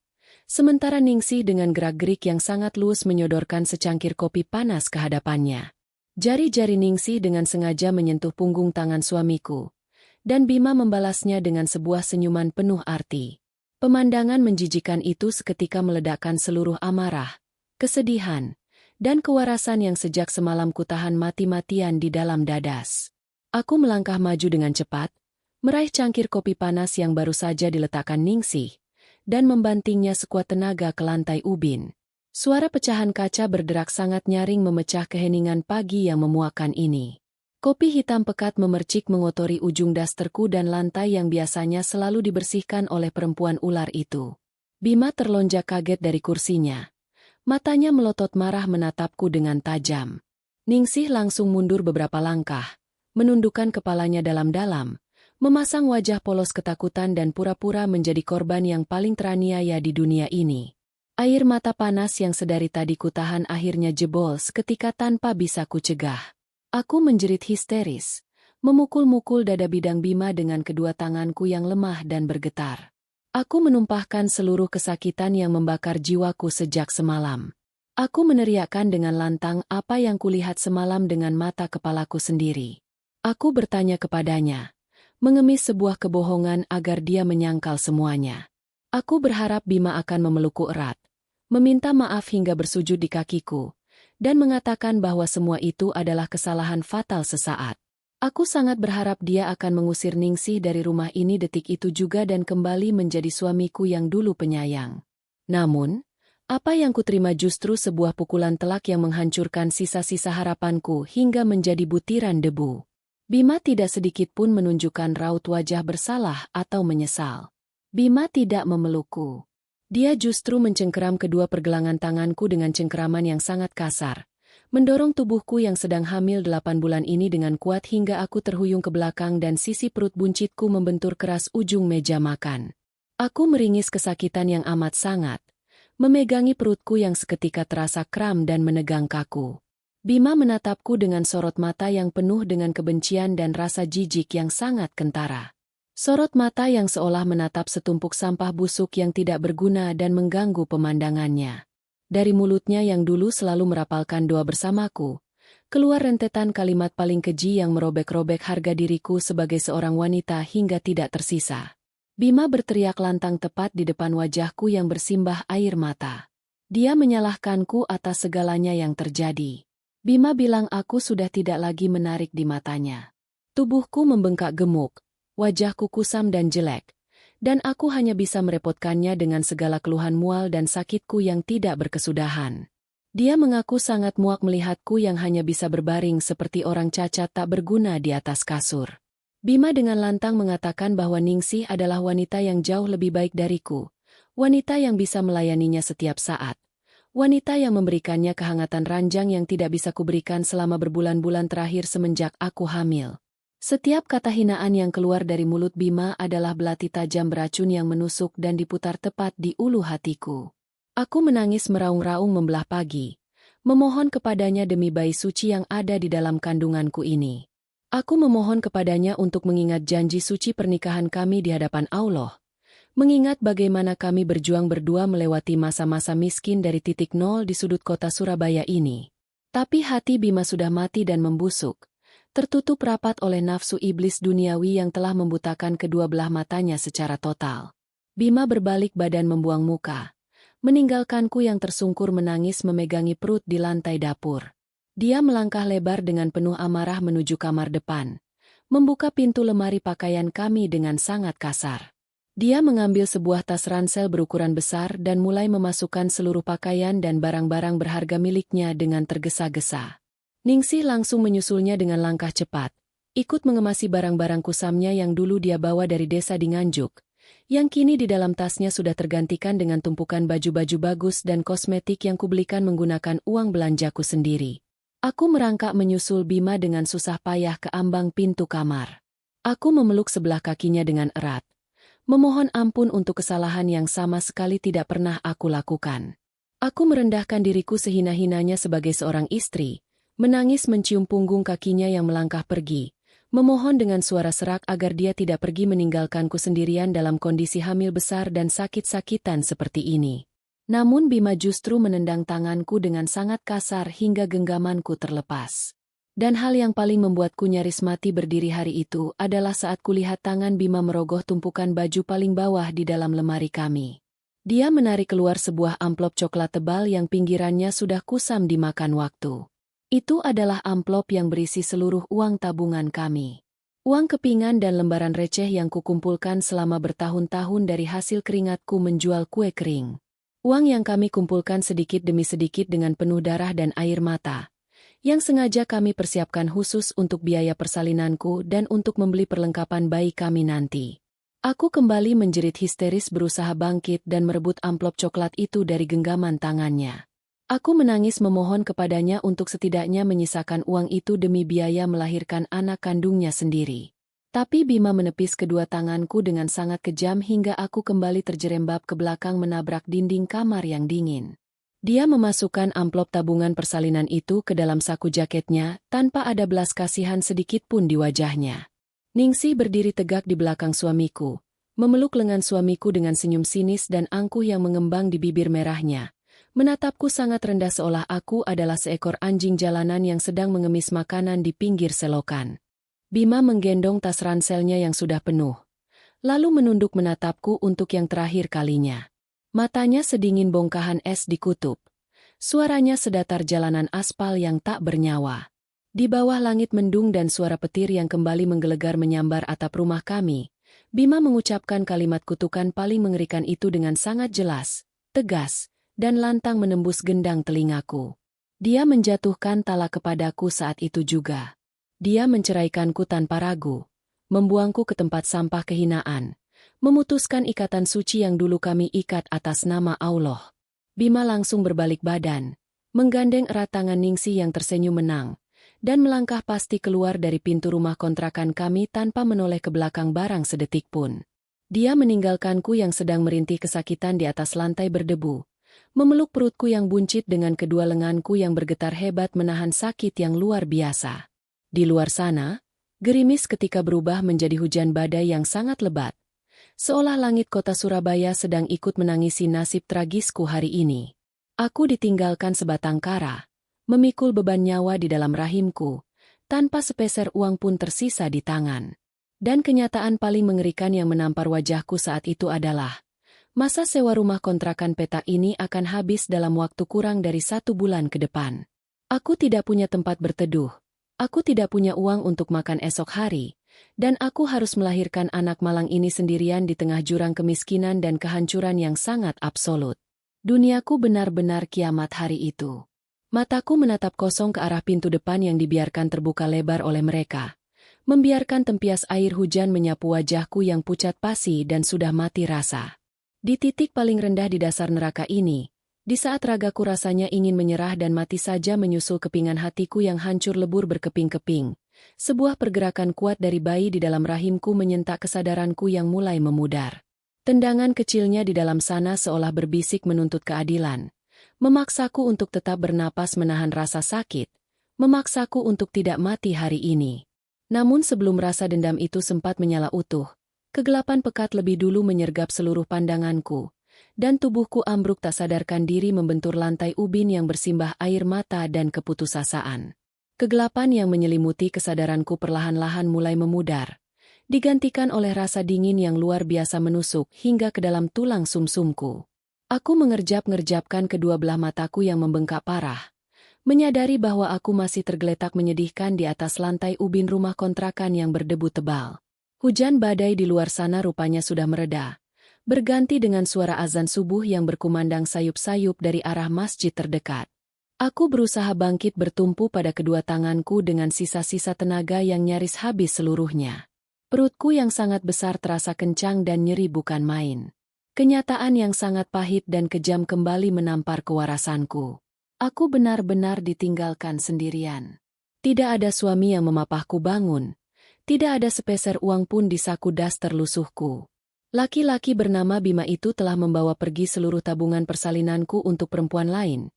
Sementara Ningsih dengan gerak-gerik yang sangat luas menyodorkan secangkir kopi panas ke hadapannya. Jari-jari Ningsih dengan sengaja menyentuh punggung tangan suamiku, dan Bima membalasnya dengan sebuah senyuman penuh arti. Pemandangan menjijikan itu seketika meledakkan seluruh amarah, kesedihan, dan kewarasan yang sejak semalam kutahan mati-matian di dalam dadas. Aku melangkah maju dengan cepat, meraih cangkir kopi panas yang baru saja diletakkan Ningsih, dan membantingnya sekuat tenaga ke lantai ubin. Suara pecahan kaca berderak sangat nyaring memecah keheningan pagi yang memuakan ini. Kopi hitam pekat memercik mengotori ujung dasterku dan lantai yang biasanya selalu dibersihkan oleh perempuan ular itu. Bima terlonjak kaget dari kursinya. Matanya melotot marah menatapku dengan tajam. Ningsih langsung mundur beberapa langkah, menundukkan kepalanya dalam-dalam, memasang wajah polos ketakutan dan pura-pura menjadi korban yang paling teraniaya di dunia ini. Air mata panas yang sedari tadi kutahan akhirnya jebol seketika tanpa bisa kucegah. Aku menjerit histeris, memukul-mukul dada bidang Bima dengan kedua tanganku yang lemah dan bergetar. Aku menumpahkan seluruh kesakitan yang membakar jiwaku sejak semalam. Aku meneriakkan dengan lantang apa yang kulihat semalam dengan mata kepalaku sendiri. Aku bertanya kepadanya, mengemis sebuah kebohongan agar dia menyangkal semuanya. Aku berharap Bima akan memelukku erat, meminta maaf hingga bersujud di kakiku, dan mengatakan bahwa semua itu adalah kesalahan fatal sesaat. Aku sangat berharap dia akan mengusir Ningsih dari rumah ini detik itu juga dan kembali menjadi suamiku yang dulu penyayang. Namun, apa yang kuterima justru sebuah pukulan telak yang menghancurkan sisa-sisa harapanku hingga menjadi butiran debu. Bima tidak sedikit pun menunjukkan raut wajah bersalah atau menyesal. Bima tidak memelukku. Dia justru mencengkeram kedua pergelangan tanganku dengan cengkeraman yang sangat kasar, mendorong tubuhku yang sedang hamil 8 bulan ini dengan kuat hingga aku terhuyung ke belakang dan sisi perut buncitku membentur keras ujung meja makan. Aku meringis kesakitan yang amat sangat, memegangi perutku yang seketika terasa kram dan menegang kaku. Bima menatapku dengan sorot mata yang penuh dengan kebencian dan rasa jijik yang sangat kentara. Sorot mata yang seolah menatap setumpuk sampah busuk yang tidak berguna dan mengganggu pemandangannya. Dari mulutnya yang dulu selalu merapalkan doa bersamaku, keluar rentetan kalimat paling keji yang merobek-robek harga diriku sebagai seorang wanita hingga tidak tersisa. Bima berteriak lantang tepat di depan wajahku yang bersimbah air mata. Dia menyalahkanku atas segalanya yang terjadi. Bima bilang aku sudah tidak lagi menarik di matanya. Tubuhku membengkak gemuk, wajahku kusam dan jelek, dan aku hanya bisa merepotkannya dengan segala keluhan mual dan sakitku yang tidak berkesudahan. Dia mengaku sangat muak melihatku yang hanya bisa berbaring seperti orang cacat tak berguna di atas kasur. Bima dengan lantang mengatakan bahwa Ningsih adalah wanita yang jauh lebih baik dariku, wanita yang bisa melayaninya setiap saat. Wanita yang memberikannya kehangatan ranjang yang tidak bisa kuberikan selama berbulan-bulan terakhir semenjak aku hamil. Setiap kata hinaan yang keluar dari mulut Bima adalah belati tajam beracun yang menusuk dan diputar tepat di ulu hatiku. Aku menangis meraung-raung membelah pagi, memohon kepadanya demi bayi suci yang ada di dalam kandunganku ini. Aku memohon kepadanya untuk mengingat janji suci pernikahan kami di hadapan Allah. Mengingat bagaimana kami berjuang berdua melewati masa-masa miskin dari titik nol di sudut kota Surabaya ini. Tapi hati Bima sudah mati dan membusuk, tertutup rapat oleh nafsu iblis duniawi yang telah membutakan kedua belah matanya secara total. Bima berbalik badan membuang muka, meninggalkanku yang tersungkur menangis memegangi perut di lantai dapur. Dia melangkah lebar dengan penuh amarah menuju kamar depan, membuka pintu lemari pakaian kami dengan sangat kasar. Dia mengambil sebuah tas ransel berukuran besar dan mulai memasukkan seluruh pakaian dan barang-barang berharga miliknya dengan tergesa-gesa. Ningsih langsung menyusulnya dengan langkah cepat, ikut mengemasi barang-barang kusamnya yang dulu dia bawa dari desa di Nganjuk, yang kini di dalam tasnya sudah tergantikan dengan tumpukan baju-baju bagus dan kosmetik yang kubelikan menggunakan uang belanjaku sendiri. Aku merangkak menyusul Bima dengan susah payah ke ambang pintu kamar. Aku memeluk sebelah kakinya dengan erat, memohon ampun untuk kesalahan yang sama sekali tidak pernah aku lakukan. Aku merendahkan diriku sehina-hinanya sebagai seorang istri, menangis mencium punggung kakinya yang melangkah pergi, memohon dengan suara serak agar dia tidak pergi meninggalkanku sendirian dalam kondisi hamil besar dan sakit-sakitan seperti ini. Namun Bima justru menendang tanganku dengan sangat kasar hingga genggamanku terlepas. Dan hal yang paling membuatku nyaris mati berdiri hari itu adalah saat kulihat tangan Bima merogoh tumpukan baju paling bawah di dalam lemari kami. Dia menarik keluar sebuah amplop coklat tebal yang pinggirannya sudah kusam dimakan waktu. Itu adalah amplop yang berisi seluruh uang tabungan kami. Uang kepingan dan lembaran receh yang kukumpulkan selama bertahun-tahun dari hasil keringatku menjual kue kering. Uang yang kami kumpulkan sedikit demi sedikit dengan penuh darah dan air mata, yang sengaja kami persiapkan khusus untuk biaya persalinanku dan untuk membeli perlengkapan bayi kami nanti. Aku kembali menjerit histeris berusaha bangkit dan merebut amplop coklat itu dari genggaman tangannya. Aku menangis memohon kepadanya untuk setidaknya menyisakan uang itu demi biaya melahirkan anak kandungnya sendiri. Tapi Bima menepis kedua tanganku dengan sangat kejam hingga aku kembali terjerembab ke belakang menabrak dinding kamar yang dingin. Dia memasukkan amplop tabungan persalinan itu ke dalam saku jaketnya tanpa ada belas kasihan sedikit pun di wajahnya. Ningsih berdiri tegak di belakang suamiku, memeluk lengan suamiku dengan senyum sinis dan angkuh yang mengembang di bibir merahnya. Menatapku sangat rendah seolah aku adalah seekor anjing jalanan yang sedang mengemis makanan di pinggir selokan. Bima menggendong tas ranselnya yang sudah penuh, lalu menunduk menatapku untuk yang terakhir kalinya. Matanya sedingin bongkahan es di kutub. Suaranya sedatar jalanan aspal yang tak bernyawa. Di bawah langit mendung dan suara petir yang kembali menggelegar menyambar atap rumah kami, Bima mengucapkan kalimat kutukan paling mengerikan itu dengan sangat jelas, tegas, dan lantang menembus gendang telingaku. Dia menjatuhkan talak kepadaku saat itu juga. Dia menceraikanku tanpa ragu, membuangku ke tempat sampah kehinaan, memutuskan ikatan suci yang dulu kami ikat atas nama Allah. Bima langsung berbalik badan, menggandeng erat tangan Ningsih yang tersenyum menang, dan melangkah pasti keluar dari pintu rumah kontrakan kami tanpa menoleh ke belakang barang sedetik pun. Dia meninggalkanku yang sedang merintih kesakitan di atas lantai berdebu, memeluk perutku yang buncit dengan kedua lenganku yang bergetar hebat menahan sakit yang luar biasa. Di luar sana, gerimis ketika berubah menjadi hujan badai yang sangat lebat, seolah langit kota Surabaya sedang ikut menangisi nasib tragisku hari ini. Aku ditinggalkan sebatang kara, memikul beban nyawa di dalam rahimku, tanpa sepeser uang pun tersisa di tangan. Dan kenyataan paling mengerikan yang menampar wajahku saat itu adalah, masa sewa rumah kontrakan petak ini akan habis dalam waktu kurang dari 1 bulan ke depan. Aku tidak punya tempat berteduh, aku tidak punya uang untuk makan esok hari, dan aku harus melahirkan anak malang ini sendirian di tengah jurang kemiskinan dan kehancuran yang sangat absolut. Duniaku benar-benar kiamat hari itu. Mataku menatap kosong ke arah pintu depan yang dibiarkan terbuka lebar oleh mereka, membiarkan tempias air hujan menyapu wajahku yang pucat pasi dan sudah mati rasa. Di titik paling rendah di dasar neraka ini, di saat ragaku rasanya ingin menyerah dan mati saja menyusul kepingan hatiku yang hancur lebur berkeping-keping, sebuah pergerakan kuat dari bayi di dalam rahimku menyentak kesadaranku yang mulai memudar. Tendangan kecilnya di dalam sana seolah berbisik menuntut keadilan, memaksaku untuk tetap bernapas menahan rasa sakit, memaksaku untuk tidak mati hari ini. Namun sebelum rasa dendam itu sempat menyala utuh, kegelapan pekat lebih dulu menyergap seluruh pandanganku, dan tubuhku ambruk tak sadarkan diri membentur lantai ubin yang bersimbah air mata dan keputusasaan. Kegelapan yang menyelimuti kesadaranku perlahan-lahan mulai memudar, digantikan oleh rasa dingin yang luar biasa menusuk hingga ke dalam tulang sumsumku. Aku mengerjap-ngerjapkan kedua belah mataku yang membengkak parah, menyadari bahwa aku masih tergeletak menyedihkan di atas lantai ubin rumah kontrakan yang berdebu tebal. Hujan badai di luar sana rupanya sudah mereda, berganti dengan suara azan subuh yang berkumandang sayup-sayup dari arah masjid terdekat. Aku berusaha bangkit bertumpu pada kedua tanganku dengan sisa-sisa tenaga yang nyaris habis seluruhnya. Perutku yang sangat besar terasa kencang dan nyeri bukan main. Kenyataan yang sangat pahit dan kejam kembali menampar kewarasanku. Aku benar-benar ditinggalkan sendirian. Tidak ada suami yang memapahku bangun. Tidak ada sepeser uang pun di saku daster lusuhku. Laki-laki bernama Bima itu telah membawa pergi seluruh tabungan persalinanku untuk perempuan lain,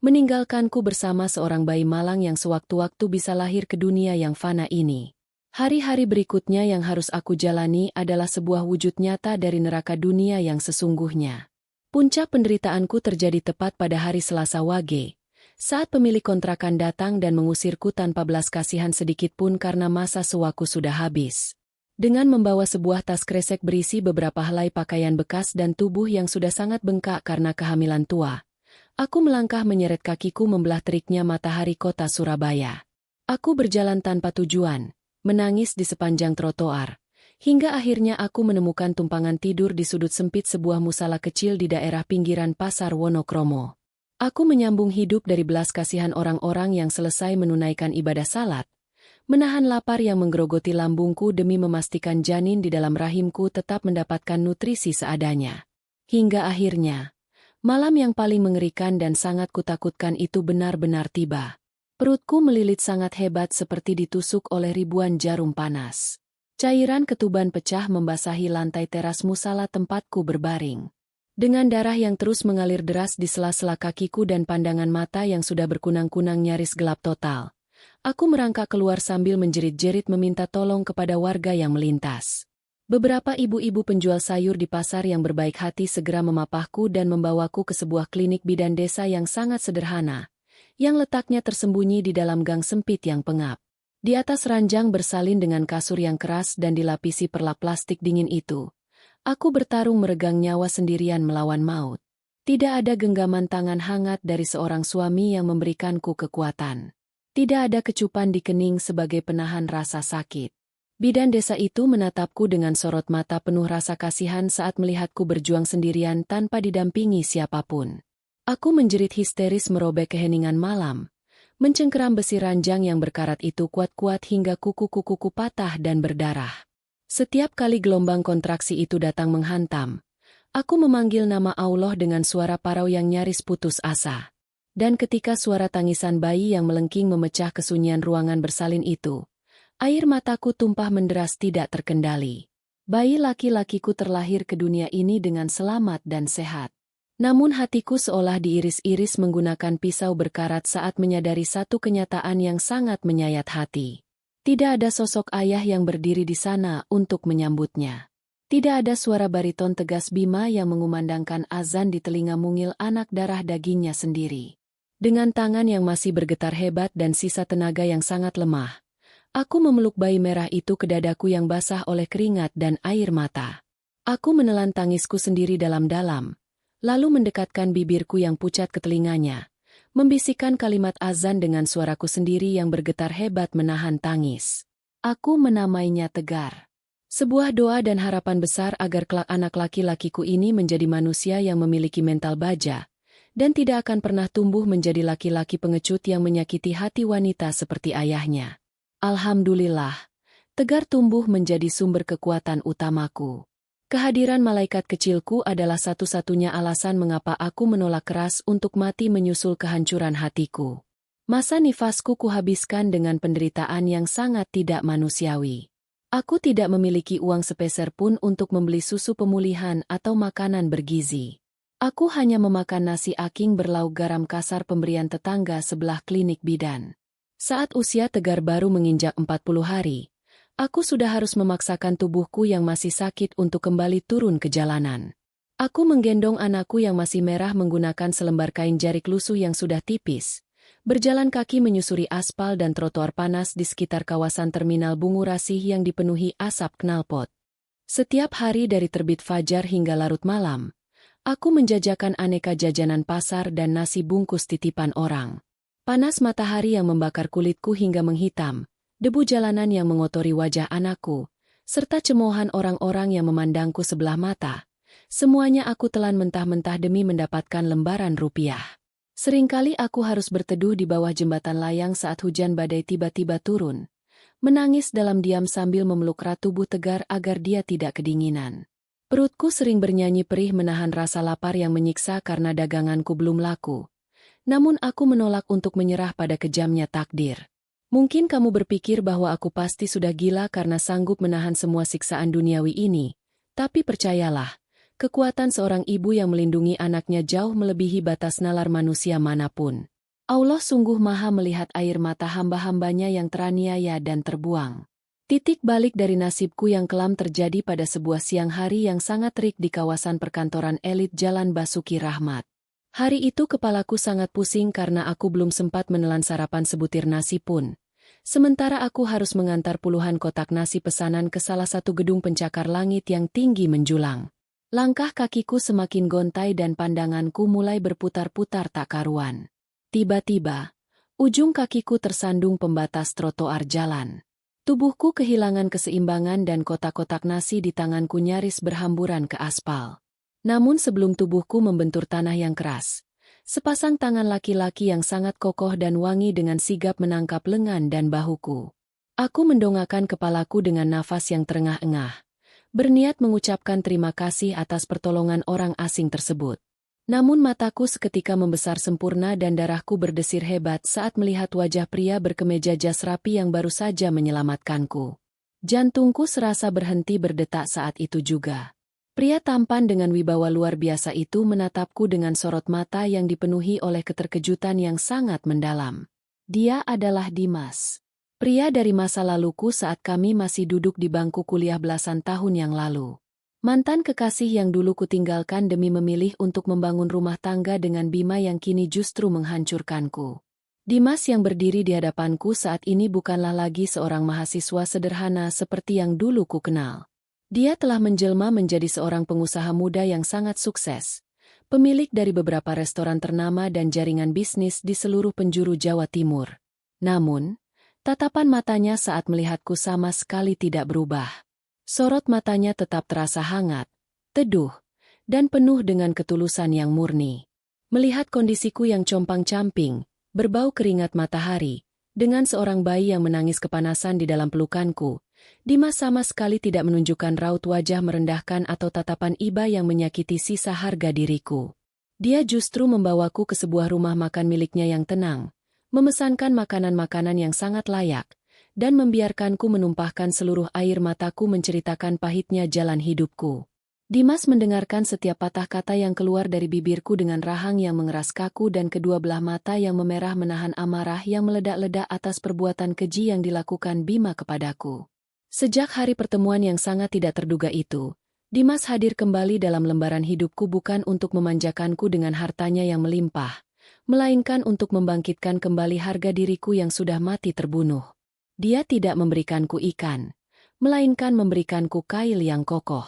meninggalkanku bersama seorang bayi malang yang sewaktu-waktu bisa lahir ke dunia yang fana ini. Hari-hari berikutnya yang harus aku jalani adalah sebuah wujud nyata dari neraka dunia yang sesungguhnya. Puncak penderitaanku terjadi tepat pada hari Selasa Wage, saat pemilik kontrakan datang dan mengusirku tanpa belas kasihan sedikitpun karena masa sewaku sudah habis. Dengan membawa sebuah tas kresek berisi beberapa helai pakaian bekas dan tubuh yang sudah sangat bengkak karena kehamilan tua, aku melangkah menyeret kakiku membelah teriknya matahari kota Surabaya. Aku berjalan tanpa tujuan, menangis di sepanjang trotoar, hingga akhirnya aku menemukan tumpangan tidur di sudut sempit sebuah musala kecil di daerah pinggiran Pasar Wonokromo. Aku menyambung hidup dari belas kasihan orang-orang yang selesai menunaikan ibadah salat, menahan lapar yang menggerogoti lambungku demi memastikan janin di dalam rahimku tetap mendapatkan nutrisi seadanya. Hingga akhirnya, malam yang paling mengerikan dan sangat kutakutkan itu benar-benar tiba. Perutku melilit sangat hebat seperti ditusuk oleh ribuan jarum panas. Cairan ketuban pecah membasahi lantai teras musala tempatku berbaring. Dengan darah yang terus mengalir deras di sela-sela kakiku dan pandangan mata yang sudah berkunang-kunang nyaris gelap total, aku merangkak keluar sambil menjerit-jerit meminta tolong kepada warga yang melintas. Beberapa ibu-ibu penjual sayur di pasar yang berbaik hati segera memapahku dan membawaku ke sebuah klinik bidan desa yang sangat sederhana, yang letaknya tersembunyi di dalam gang sempit yang pengap. Di atas ranjang bersalin dengan kasur yang keras dan dilapisi perlap plastik dingin itu, aku bertarung meregang nyawa sendirian melawan maut. Tidak ada genggaman tangan hangat dari seorang suami yang memberikanku kekuatan. Tidak ada kecupan di kening sebagai penahan rasa sakit. Bidan desa itu menatapku dengan sorot mata penuh rasa kasihan saat melihatku berjuang sendirian tanpa didampingi siapapun. Aku menjerit histeris merobek keheningan malam, mencengkeram besi ranjang yang berkarat itu kuat-kuat hingga kuku-kukuku patah dan berdarah. Setiap kali gelombang kontraksi itu datang menghantam, aku memanggil nama Allah dengan suara parau yang nyaris putus asa. Dan ketika suara tangisan bayi yang melengking memecah kesunyian ruangan bersalin itu, air mataku tumpah menderas tidak terkendali. Bayi laki-lakiku terlahir ke dunia ini dengan selamat dan sehat. Namun hatiku seolah diiris-iris menggunakan pisau berkarat saat menyadari satu kenyataan yang sangat menyayat hati. Tidak ada sosok ayah yang berdiri di sana untuk menyambutnya. Tidak ada suara bariton tegas Bima yang mengumandangkan azan di telinga mungil anak darah dagingnya sendiri. Dengan tangan yang masih bergetar hebat dan sisa tenaga yang sangat lemah, aku memeluk bayi merah itu ke dadaku yang basah oleh keringat dan air mata. Aku menelan tangisku sendiri dalam-dalam, lalu mendekatkan bibirku yang pucat ke telinganya, membisikkan kalimat azan dengan suaraku sendiri yang bergetar hebat menahan tangis. Aku menamainya Tegar. Sebuah doa dan harapan besar agar kelak anak laki-lakiku ini menjadi manusia yang memiliki mental baja, dan tidak akan pernah tumbuh menjadi laki-laki pengecut yang menyakiti hati wanita seperti ayahnya. Alhamdulillah, Tegar tumbuh menjadi sumber kekuatan utamaku. Kehadiran malaikat kecilku adalah satu-satunya alasan mengapa aku menolak keras untuk mati menyusul kehancuran hatiku. Masa nifasku kuhabiskan dengan penderitaan yang sangat tidak manusiawi. Aku tidak memiliki uang sepeser pun untuk membeli susu pemulihan atau makanan bergizi. Aku hanya memakan nasi aking berlauk garam kasar pemberian tetangga sebelah klinik bidan. Saat usia Tegar baru menginjak 40 hari, aku sudah harus memaksakan tubuhku yang masih sakit untuk kembali turun ke jalanan. Aku menggendong anakku yang masih merah menggunakan selembar kain jarik lusuh yang sudah tipis, berjalan kaki menyusuri aspal dan trotoar panas di sekitar kawasan terminal Bungu Rasih yang dipenuhi asap knalpot. Setiap hari dari terbit fajar hingga larut malam, aku menjajakan aneka jajanan pasar dan nasi bungkus titipan orang. Panas matahari yang membakar kulitku hingga menghitam, debu jalanan yang mengotori wajah anakku, serta cemoohan orang-orang yang memandangku sebelah mata. Semuanya aku telan mentah-mentah demi mendapatkan lembaran rupiah. Seringkali aku harus berteduh di bawah jembatan layang saat hujan badai tiba-tiba turun, menangis dalam diam sambil memeluk erat tubuh Tegar agar dia tidak kedinginan. Perutku sering bernyanyi perih menahan rasa lapar yang menyiksa karena daganganku belum laku. Namun aku menolak untuk menyerah pada kejamnya takdir. Mungkin kamu berpikir bahwa aku pasti sudah gila karena sanggup menahan semua siksaan duniawi ini, tapi percayalah, kekuatan seorang ibu yang melindungi anaknya jauh melebihi batas nalar manusia manapun. Allah sungguh maha melihat air mata hamba-hambanya yang teraniaya dan terbuang. Titik balik dari nasibku yang kelam terjadi pada sebuah siang hari yang sangat terik di kawasan perkantoran elit Jalan Basuki Rahmat. Hari itu kepalaku sangat pusing karena aku belum sempat menelan sarapan sebutir nasi pun. Sementara aku harus mengantar puluhan kotak nasi pesanan ke salah satu gedung pencakar langit yang tinggi menjulang. Langkah kakiku semakin gontai dan pandanganku mulai berputar-putar tak karuan. Tiba-tiba, ujung kakiku tersandung pembatas trotoar jalan. Tubuhku kehilangan keseimbangan dan kotak-kotak nasi di tanganku nyaris berhamburan ke aspal. Namun sebelum tubuhku membentur tanah yang keras, sepasang tangan laki-laki yang sangat kokoh dan wangi dengan sigap menangkap lengan dan bahuku. Aku mendongakkan kepalaku dengan nafas yang terengah-engah, berniat mengucapkan terima kasih atas pertolongan orang asing tersebut. Namun mataku seketika membesar sempurna dan darahku berdesir hebat saat melihat wajah pria berkemeja jas rapi yang baru saja menyelamatkanku. Jantungku serasa berhenti berdetak saat itu juga. Pria tampan dengan wibawa luar biasa itu menatapku dengan sorot mata yang dipenuhi oleh keterkejutan yang sangat mendalam. Dia adalah Dimas. Pria dari masa laluku saat kami masih duduk di bangku kuliah belasan tahun yang lalu. Mantan kekasih yang dulu kutinggalkan demi memilih untuk membangun rumah tangga dengan Bima yang kini justru menghancurkanku. Dimas yang berdiri di hadapanku saat ini bukanlah lagi seorang mahasiswa sederhana seperti yang dulu ku kenal. Dia telah menjelma menjadi seorang pengusaha muda yang sangat sukses, pemilik dari beberapa restoran ternama dan jaringan bisnis di seluruh penjuru Jawa Timur. Namun, tatapan matanya saat melihatku sama sekali tidak berubah. Sorot matanya tetap terasa hangat, teduh, dan penuh dengan ketulusan yang murni. Melihat kondisiku yang compang-camping, berbau keringat matahari, dengan seorang bayi yang menangis kepanasan di dalam pelukanku, Dimas sama sekali tidak menunjukkan raut wajah merendahkan atau tatapan iba yang menyakiti sisa harga diriku. Dia justru membawaku ke sebuah rumah makan miliknya yang tenang, memesankan makanan-makanan yang sangat layak, dan membiarkanku menumpahkan seluruh air mataku menceritakan pahitnya jalan hidupku. Dimas mendengarkan setiap patah kata yang keluar dari bibirku dengan rahang yang mengeras kaku dan kedua belah mata yang memerah menahan amarah yang meledak-ledak atas perbuatan keji yang dilakukan Bima kepadaku. Sejak hari pertemuan yang sangat tidak terduga itu, Dimas hadir kembali dalam lembaran hidupku bukan untuk memanjakanku dengan hartanya yang melimpah, melainkan untuk membangkitkan kembali harga diriku yang sudah mati terbunuh. Dia tidak memberikanku ikan, melainkan memberikanku kail yang kokoh.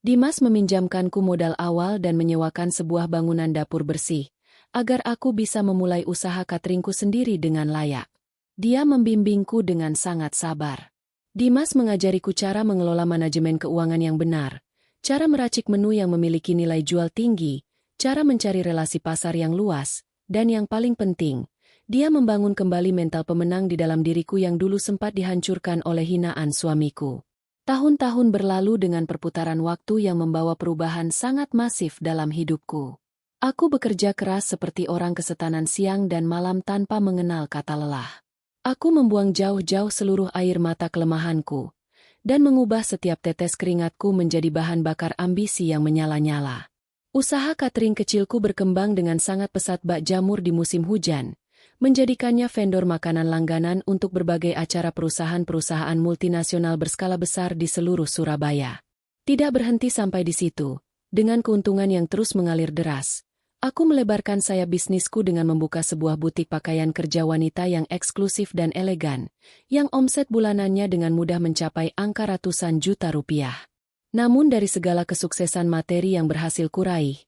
Dimas meminjamkanku modal awal dan menyewakan sebuah bangunan dapur bersih, agar aku bisa memulai usaha cateringku sendiri dengan layak. Dia membimbingku dengan sangat sabar. Dimas mengajariku cara mengelola manajemen keuangan yang benar, cara meracik menu yang memiliki nilai jual tinggi, cara mencari relasi pasar yang luas, dan yang paling penting, dia membangun kembali mental pemenang di dalam diriku yang dulu sempat dihancurkan oleh hinaan suamiku. Tahun-tahun berlalu dengan perputaran waktu yang membawa perubahan sangat masif dalam hidupku. Aku bekerja keras seperti orang kesetanan siang dan malam tanpa mengenal kata lelah. Aku membuang jauh-jauh seluruh air mata kelemahanku, dan mengubah setiap tetes keringatku menjadi bahan bakar ambisi yang menyala-nyala. Usaha catering kecilku berkembang dengan sangat pesat bak jamur di musim hujan, menjadikannya vendor makanan langganan untuk berbagai acara perusahaan-perusahaan multinasional berskala besar di seluruh Surabaya. Tidak berhenti sampai di situ, dengan keuntungan yang terus mengalir deras. Aku melebarkan sayap bisnisku dengan membuka sebuah butik pakaian kerja wanita yang eksklusif dan elegan, yang omset bulanannya dengan mudah mencapai angka ratusan juta rupiah. Namun dari segala kesuksesan materi yang berhasil kuraih,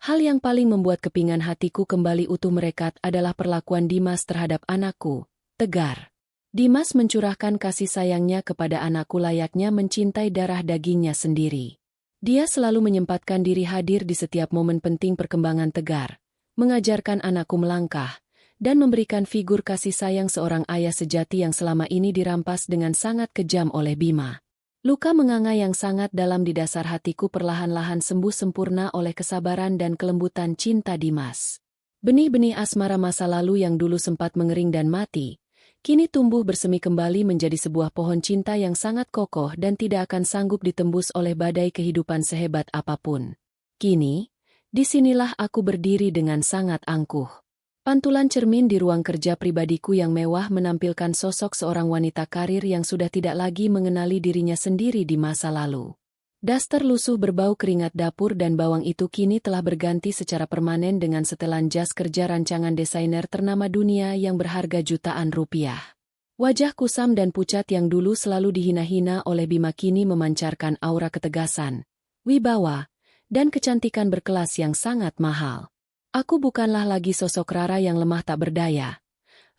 hal yang paling membuat kepingan hatiku kembali utuh merekat adalah perlakuan Dimas terhadap anakku, Tegar. Dimas mencurahkan kasih sayangnya kepada anakku layaknya mencintai darah dagingnya sendiri. Dia selalu menyempatkan diri hadir di setiap momen penting perkembangan Tegar, mengajarkan anakku melangkah, dan memberikan figur kasih sayang seorang ayah sejati yang selama ini dirampas dengan sangat kejam oleh Bima. Luka menganga yang sangat dalam di dasar hatiku perlahan-lahan sembuh sempurna oleh kesabaran dan kelembutan cinta Dimas. Benih-benih asmara masa lalu yang dulu sempat mengering dan mati, kini tumbuh bersemi kembali menjadi sebuah pohon cinta yang sangat kokoh dan tidak akan sanggup ditembus oleh badai kehidupan sehebat apapun. Kini, disinilah aku berdiri dengan sangat angkuh. Pantulan cermin di ruang kerja pribadiku yang mewah menampilkan sosok seorang wanita karir yang sudah tidak lagi mengenali dirinya sendiri di masa lalu. Daster lusuh berbau keringat dapur dan bawang itu kini telah berganti secara permanen dengan setelan jas kerja rancangan desainer ternama dunia yang berharga jutaan rupiah. Wajah kusam dan pucat yang dulu selalu dihina-hina oleh Bima kini memancarkan aura ketegasan, wibawa, dan kecantikan berkelas yang sangat mahal. Aku bukanlah lagi sosok Rara yang lemah tak berdaya.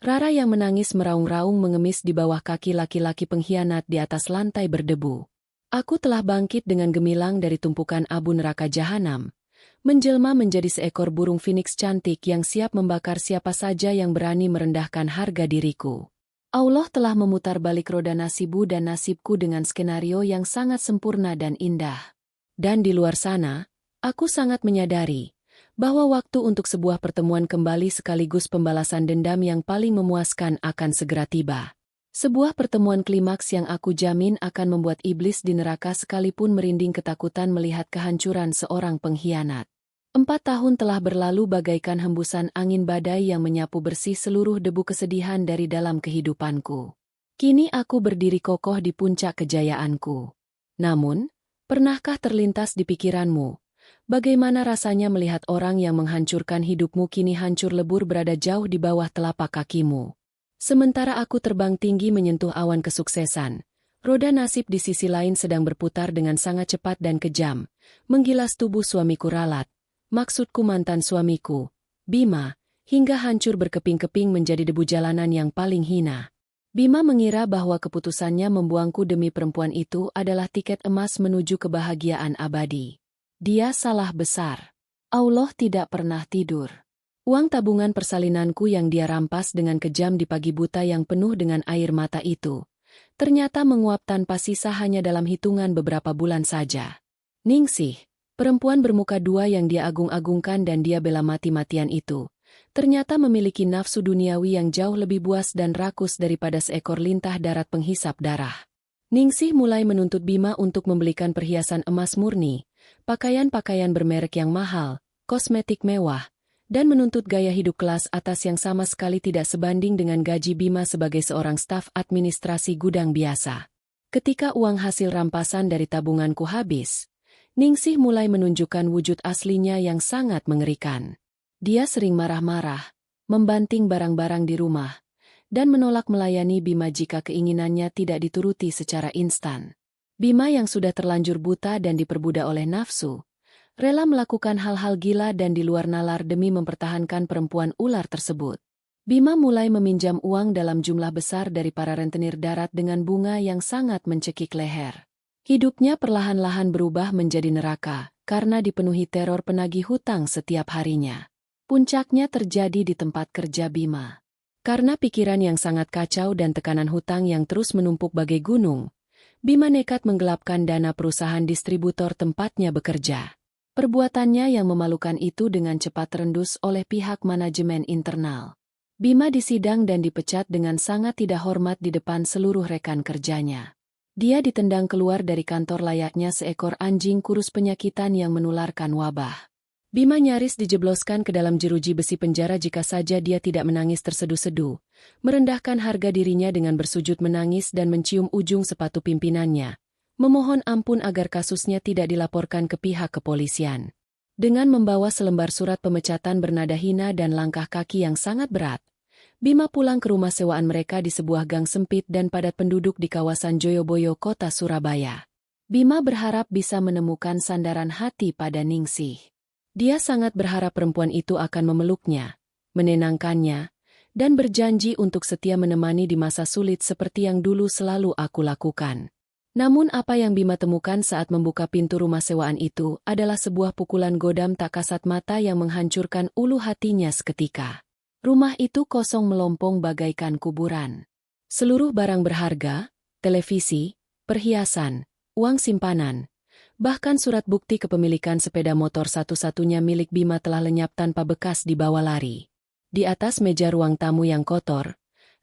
Rara yang menangis meraung-raung mengemis di bawah kaki laki-laki pengkhianat di atas lantai berdebu. Aku telah bangkit dengan gemilang dari tumpukan abu neraka jahanam, menjelma menjadi seekor burung phoenix cantik yang siap membakar siapa saja yang berani merendahkan harga diriku. Allah telah memutar balik roda nasibmu dan nasibku dengan skenario yang sangat sempurna dan indah. Dan di luar sana, aku sangat menyadari bahwa waktu untuk sebuah pertemuan kembali sekaligus pembalasan dendam yang paling memuaskan akan segera tiba. Sebuah pertemuan klimaks yang aku jamin akan membuat iblis di neraka sekalipun merinding ketakutan melihat kehancuran seorang pengkhianat. 4 tahun telah berlalu bagaikan hembusan angin badai yang menyapu bersih seluruh debu kesedihan dari dalam kehidupanku. Kini aku berdiri kokoh di puncak kejayaanku. Namun, pernahkah terlintas di pikiranmu, bagaimana rasanya melihat orang yang menghancurkan hidupmu kini hancur lebur berada jauh di bawah telapak kakimu? Sementara aku terbang tinggi menyentuh awan kesuksesan, roda nasib di sisi lain sedang berputar dengan sangat cepat dan kejam, menggilas tubuh suamiku Ralat, maksudku mantan suamiku, Bima, hingga hancur berkeping-keping menjadi debu jalanan yang paling hina. Bima mengira bahwa keputusannya membuangku demi perempuan itu adalah tiket emas menuju kebahagiaan abadi. Dia salah besar. Allah tidak pernah tidur. Uang tabungan persalinanku yang dia rampas dengan kejam di pagi buta yang penuh dengan air mata itu, ternyata menguap tanpa sisa hanya dalam hitungan beberapa bulan saja. Ningsih, perempuan bermuka dua yang dia agung-agungkan dan dia bela mati-matian itu, ternyata memiliki nafsu duniawi yang jauh lebih buas dan rakus daripada seekor lintah darat penghisap darah. Ningsih mulai menuntut Bima untuk membelikan perhiasan emas murni, pakaian-pakaian bermerek yang mahal, kosmetik mewah, dan menuntut gaya hidup kelas atas yang sama sekali tidak sebanding dengan gaji Bima sebagai seorang staf administrasi gudang biasa. Ketika uang hasil rampasan dari tabunganku habis, Ningsih mulai menunjukkan wujud aslinya yang sangat mengerikan. Dia sering marah-marah, membanting barang-barang di rumah, dan menolak melayani Bima jika keinginannya tidak dituruti secara instan. Bima yang sudah terlanjur buta dan diperbudak oleh nafsu, rela melakukan hal-hal gila dan di luar nalar demi mempertahankan perempuan ular tersebut. Bima mulai meminjam uang dalam jumlah besar dari para rentenir darat dengan bunga yang sangat mencekik leher. Hidupnya perlahan-lahan berubah menjadi neraka, karena dipenuhi teror penagih hutang setiap harinya. Puncaknya terjadi di tempat kerja Bima. Karena pikiran yang sangat kacau dan tekanan hutang yang terus menumpuk bagai gunung, Bima nekat menggelapkan dana perusahaan distributor tempatnya bekerja. Perbuatannya yang memalukan itu dengan cepat terendus oleh pihak manajemen internal. Bima disidang dan dipecat dengan sangat tidak hormat di depan seluruh rekan kerjanya. Dia ditendang keluar dari kantor layaknya seekor anjing kurus penyakitan yang menularkan wabah. Bima nyaris dijebloskan ke dalam jeruji besi penjara jika saja dia tidak menangis terseduh-seduh, merendahkan harga dirinya dengan bersujud menangis dan mencium ujung sepatu pimpinannya, memohon ampun agar kasusnya tidak dilaporkan ke pihak kepolisian. Dengan membawa selembar surat pemecatan bernada hina dan langkah kaki yang sangat berat, Bima pulang ke rumah sewaan mereka di sebuah gang sempit dan padat penduduk di kawasan Joyoboyo, kota Surabaya. Bima berharap bisa menemukan sandaran hati pada Ningsih. Dia sangat berharap perempuan itu akan memeluknya, menenangkannya, dan berjanji untuk setia menemani di masa sulit seperti yang dulu selalu aku lakukan. Namun apa yang Bima temukan saat membuka pintu rumah sewaan itu adalah sebuah pukulan godam tak kasat mata yang menghancurkan ulu hatinya seketika. Rumah itu kosong melompong bagaikan kuburan. Seluruh barang berharga, televisi, perhiasan, uang simpanan, bahkan surat bukti kepemilikan sepeda motor satu-satunya milik Bima telah lenyap tanpa bekas dibawa lari. Di atas meja ruang tamu yang kotor,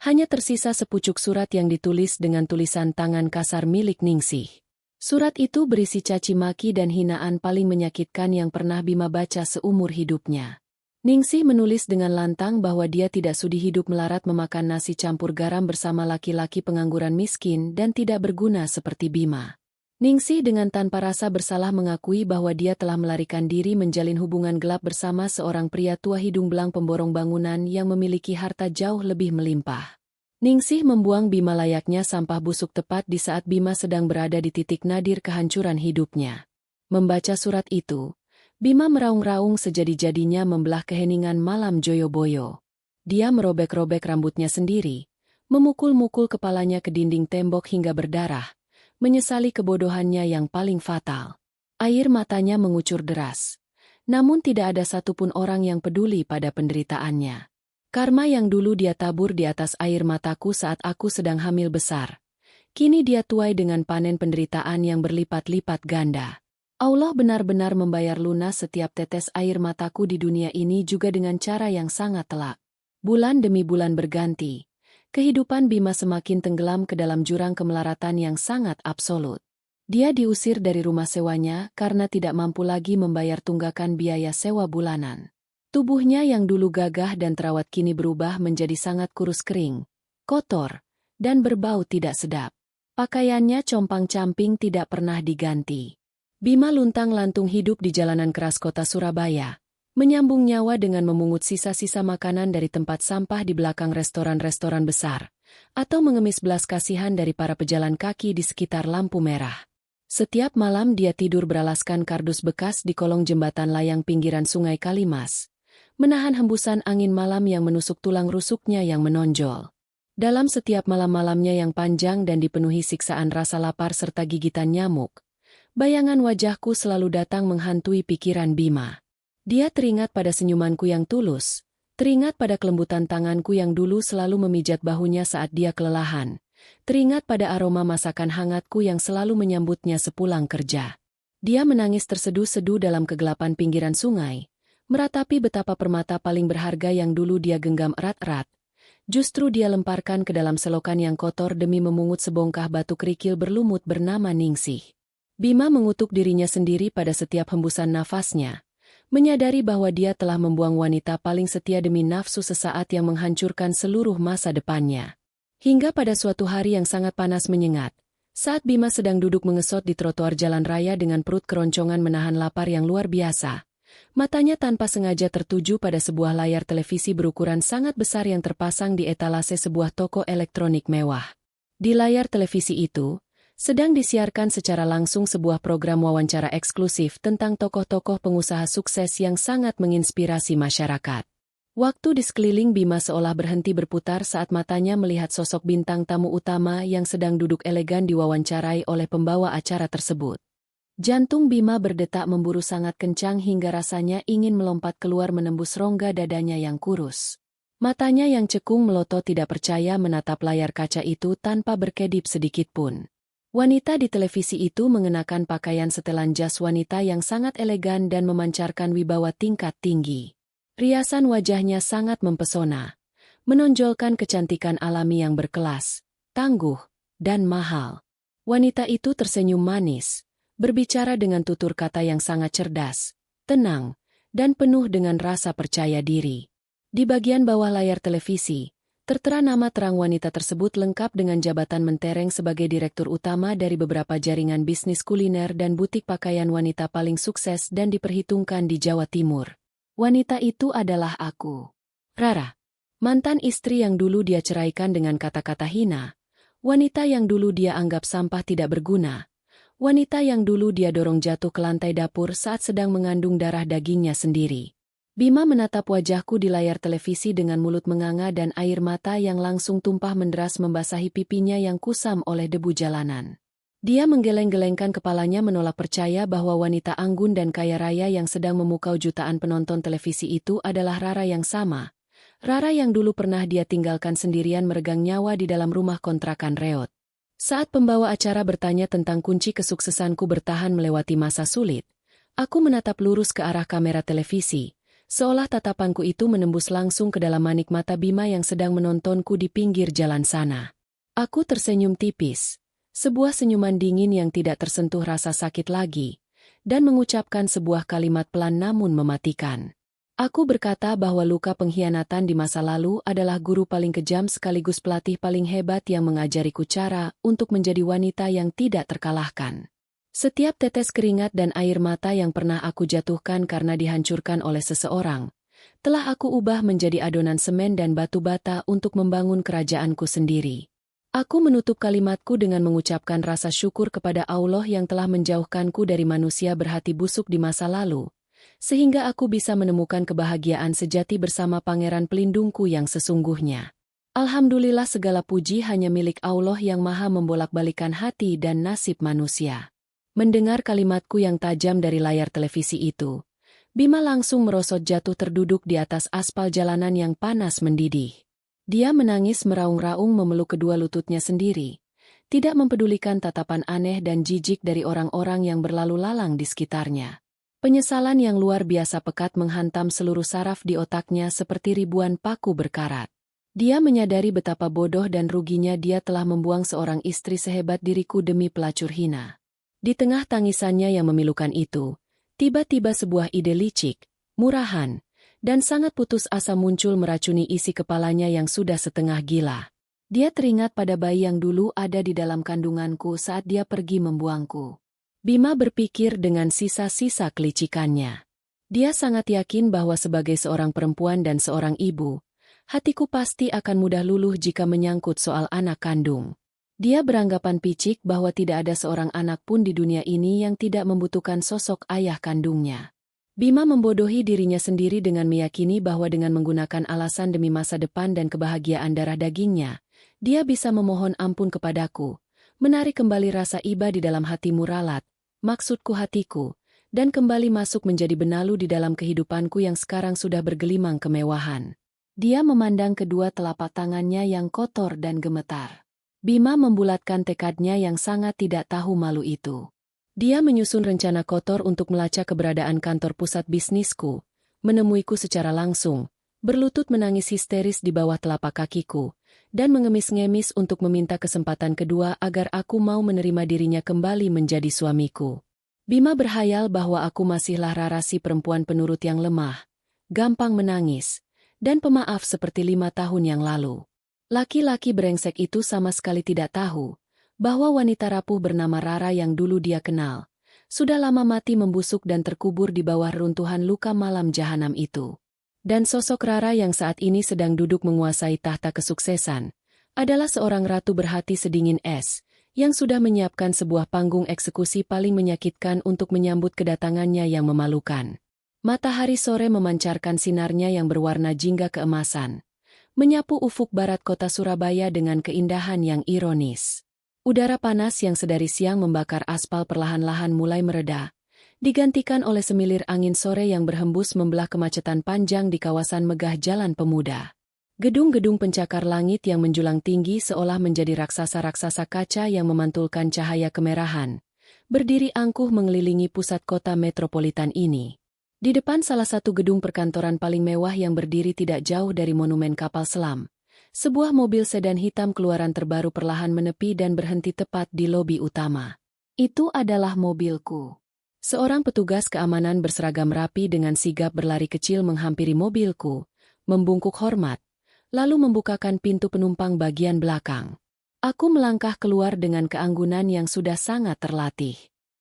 hanya tersisa sepucuk surat yang ditulis dengan tulisan tangan kasar milik Ningsih. Surat itu berisi caci maki dan hinaan paling menyakitkan yang pernah Bima baca seumur hidupnya. Ningsih menulis dengan lantang bahwa dia tidak sudi hidup melarat memakan nasi campur garam bersama laki-laki pengangguran miskin dan tidak berguna seperti Bima. Ningsih dengan tanpa rasa bersalah mengakui bahwa dia telah melarikan diri menjalin hubungan gelap bersama seorang pria tua hidung belang pemborong bangunan yang memiliki harta jauh lebih melimpah. Ningsih membuang Bima layaknya sampah busuk tepat di saat Bima sedang berada di titik nadir kehancuran hidupnya. Membaca surat itu, Bima meraung-raung sejadi-jadinya membelah keheningan malam Joyoboyo. Dia merobek-robek rambutnya sendiri, memukul-mukul kepalanya ke dinding tembok hingga berdarah, menyesali kebodohannya yang paling fatal. Air matanya mengucur deras. Namun tidak ada satupun orang yang peduli pada penderitaannya. Karma yang dulu dia tabur di atas air mataku saat aku sedang hamil besar, kini dia tuai dengan panen penderitaan yang berlipat-lipat ganda. Allah benar-benar membayar lunas setiap tetes air mataku di dunia ini juga dengan cara yang sangat telak. Bulan demi bulan berganti, kehidupan Bima semakin tenggelam ke dalam jurang kemelaratan yang sangat absolut. Dia diusir dari rumah sewanya karena tidak mampu lagi membayar tunggakan biaya sewa bulanan. Tubuhnya yang dulu gagah dan terawat kini berubah menjadi sangat kurus kering, kotor, dan berbau tidak sedap. Pakaiannya compang-camping tidak pernah diganti. Bima luntang-lantung hidup di jalanan keras kota Surabaya, menyambung nyawa dengan memungut sisa-sisa makanan dari tempat sampah di belakang restoran-restoran besar, atau mengemis belas kasihan dari para pejalan kaki di sekitar lampu merah. Setiap malam dia tidur beralaskan kardus bekas di kolong jembatan layang pinggiran Sungai Kalimas, menahan hembusan angin malam yang menusuk tulang rusuknya yang menonjol. Dalam setiap malam-malamnya yang panjang dan dipenuhi siksaan rasa lapar serta gigitan nyamuk, bayangan wajahku selalu datang menghantui pikiran Bima. Dia teringat pada senyumanku yang tulus, teringat pada kelembutan tanganku yang dulu selalu memijat bahunya saat dia kelelahan. Teringat pada aroma masakan hangatku yang selalu menyambutnya sepulang kerja. Dia menangis terseduh-seduh dalam kegelapan pinggiran sungai, meratapi betapa permata paling berharga yang dulu dia genggam erat-erat. Justru dia lemparkan ke dalam selokan yang kotor demi memungut sebongkah batu kerikil berlumut bernama Ningsih. Bima mengutuk dirinya sendiri pada setiap hembusan nafasnya, menyadari bahwa dia telah membuang wanita paling setia demi nafsu sesaat yang menghancurkan seluruh masa depannya. Hingga pada suatu hari yang sangat panas menyengat, saat Bima sedang duduk mengesot di trotoar jalan raya dengan perut keroncongan menahan lapar yang luar biasa, matanya tanpa sengaja tertuju pada sebuah layar televisi berukuran sangat besar yang terpasang di etalase sebuah toko elektronik mewah. Di layar televisi itu, sedang disiarkan secara langsung sebuah program wawancara eksklusif tentang tokoh-tokoh pengusaha sukses yang sangat menginspirasi masyarakat. Waktu di sekeliling Bima seolah berhenti berputar saat matanya melihat sosok bintang tamu utama yang sedang duduk elegan diwawancarai oleh pembawa acara tersebut. Jantung Bima berdetak memburu sangat kencang hingga rasanya ingin melompat keluar menembus rongga dadanya yang kurus. Matanya yang cekung melotot tidak percaya menatap layar kaca itu tanpa berkedip sedikitpun. Wanita di televisi itu mengenakan pakaian setelan jas wanita yang sangat elegan dan memancarkan wibawa tingkat tinggi. Riasan wajahnya sangat mempesona, menonjolkan kecantikan alami yang berkelas, tangguh, dan mahal. Wanita itu tersenyum manis, berbicara dengan tutur kata yang sangat cerdas, tenang, dan penuh dengan rasa percaya diri. Di bagian bawah layar televisi, tertera nama terang wanita tersebut lengkap dengan jabatan mentereng sebagai direktur utama dari beberapa jaringan bisnis kuliner dan butik pakaian wanita paling sukses dan diperhitungkan di Jawa Timur. Wanita itu adalah aku. Rara. Mantan istri yang dulu dia ceraikan dengan kata-kata hina. Wanita yang dulu dia anggap sampah tidak berguna. Wanita yang dulu dia dorong jatuh ke lantai dapur saat sedang mengandung darah dagingnya sendiri. Bima menatap wajahku di layar televisi dengan mulut menganga dan air mata yang langsung tumpah menderas membasahi pipinya yang kusam oleh debu jalanan. Dia menggeleng-gelengkan kepalanya menolak percaya bahwa wanita anggun dan kaya raya yang sedang memukau jutaan penonton televisi itu adalah Rara yang sama. Rara yang dulu pernah dia tinggalkan sendirian meregang nyawa di dalam rumah kontrakan reot. Saat pembawa acara bertanya tentang kunci kesuksesanku bertahan melewati masa sulit, aku menatap lurus ke arah kamera televisi, seolah tatapanku itu menembus langsung ke dalam manik mata Bima yang sedang menontonku di pinggir jalan sana. Aku tersenyum tipis. Sebuah senyuman dingin yang tidak tersentuh rasa sakit lagi, dan mengucapkan sebuah kalimat pelan namun mematikan. Aku berkata bahwa luka pengkhianatan di masa lalu adalah guru paling kejam sekaligus pelatih paling hebat yang mengajariku cara untuk menjadi wanita yang tidak terkalahkan. Setiap tetes keringat dan air mata yang pernah aku jatuhkan karena dihancurkan oleh seseorang, telah aku ubah menjadi adonan semen dan batu bata untuk membangun kerajaanku sendiri. Aku menutup kalimatku dengan mengucapkan rasa syukur kepada Allah yang telah menjauhkanku dari manusia berhati busuk di masa lalu, sehingga aku bisa menemukan kebahagiaan sejati bersama pangeran pelindungku yang sesungguhnya. Alhamdulillah segala puji hanya milik Allah yang maha membolak-balikan hati dan nasib manusia. Mendengar kalimatku yang tajam dari layar televisi itu, Bima langsung merosot jatuh terduduk di atas aspal jalanan yang panas mendidih. Dia menangis meraung-raung memeluk kedua lututnya sendiri, tidak mempedulikan tatapan aneh dan jijik dari orang-orang yang berlalu lalang di sekitarnya. Penyesalan yang luar biasa pekat menghantam seluruh saraf di otaknya seperti ribuan paku berkarat. Dia menyadari betapa bodoh dan ruginya dia telah membuang seorang istri sehebat diriku demi pelacur hina. Di tengah tangisannya yang memilukan itu, tiba-tiba sebuah ide licik, murahan, dan sangat putus asa muncul meracuni isi kepalanya yang sudah setengah gila. Dia teringat pada bayi yang dulu ada di dalam kandunganku saat dia pergi membuangku. Bima berpikir dengan sisa-sisa kelicikannya. Dia sangat yakin bahwa sebagai seorang perempuan dan seorang ibu, hatiku pasti akan mudah luluh jika menyangkut soal anak kandung. Dia beranggapan picik bahwa tidak ada seorang anak pun di dunia ini yang tidak membutuhkan sosok ayah kandungnya. Bima membodohi dirinya sendiri dengan meyakini bahwa dengan menggunakan alasan demi masa depan dan kebahagiaan darah dagingnya, dia bisa memohon ampun kepadaku, menarik kembali rasa iba di dalam hatimu ralat, maksudku hatiku, dan kembali masuk menjadi benalu di dalam kehidupanku yang sekarang sudah bergelimang kemewahan. Dia memandang kedua telapak tangannya yang kotor dan gemetar. Bima membulatkan tekadnya yang sangat tidak tahu malu itu. Dia menyusun rencana kotor untuk melacak keberadaan kantor pusat bisnisku, menemuiku secara langsung, berlutut menangis histeris di bawah telapak kakiku, dan mengemis-ngemis untuk meminta kesempatan kedua agar aku mau menerima dirinya kembali menjadi suamiku. Bima berhayal bahwa aku masihlah Rarasi perempuan penurut yang lemah, gampang menangis, dan pemaaf seperti 5 tahun yang lalu. Laki-laki brengsek itu sama sekali tidak tahu bahwa wanita rapuh bernama Rara yang dulu dia kenal, sudah lama mati membusuk dan terkubur di bawah runtuhan luka malam jahanam itu. Dan sosok Rara yang saat ini sedang duduk menguasai tahta kesuksesan, adalah seorang ratu berhati sedingin es, yang sudah menyiapkan sebuah panggung eksekusi paling menyakitkan untuk menyambut kedatangannya yang memalukan. Matahari sore memancarkan sinarnya yang berwarna jingga keemasan, menyapu ufuk barat kota Surabaya dengan keindahan yang ironis. Udara panas yang sedari siang membakar aspal perlahan-lahan mulai mereda, digantikan oleh semilir angin sore yang berhembus membelah kemacetan panjang di kawasan megah Jalan Pemuda. Gedung-gedung pencakar langit yang menjulang tinggi seolah menjadi raksasa-raksasa kaca yang memantulkan cahaya kemerahan, berdiri angkuh mengelilingi pusat kota metropolitan ini. Di depan salah satu gedung perkantoran paling mewah yang berdiri tidak jauh dari monumen kapal selam, sebuah mobil sedan hitam keluaran terbaru perlahan menepi dan berhenti tepat di lobi utama. Itu adalah mobilku. Seorang petugas keamanan berseragam rapi dengan sigap berlari kecil menghampiri mobilku, membungkuk hormat, lalu membukakan pintu penumpang bagian belakang. Aku melangkah keluar dengan keanggunan yang sudah sangat terlatih.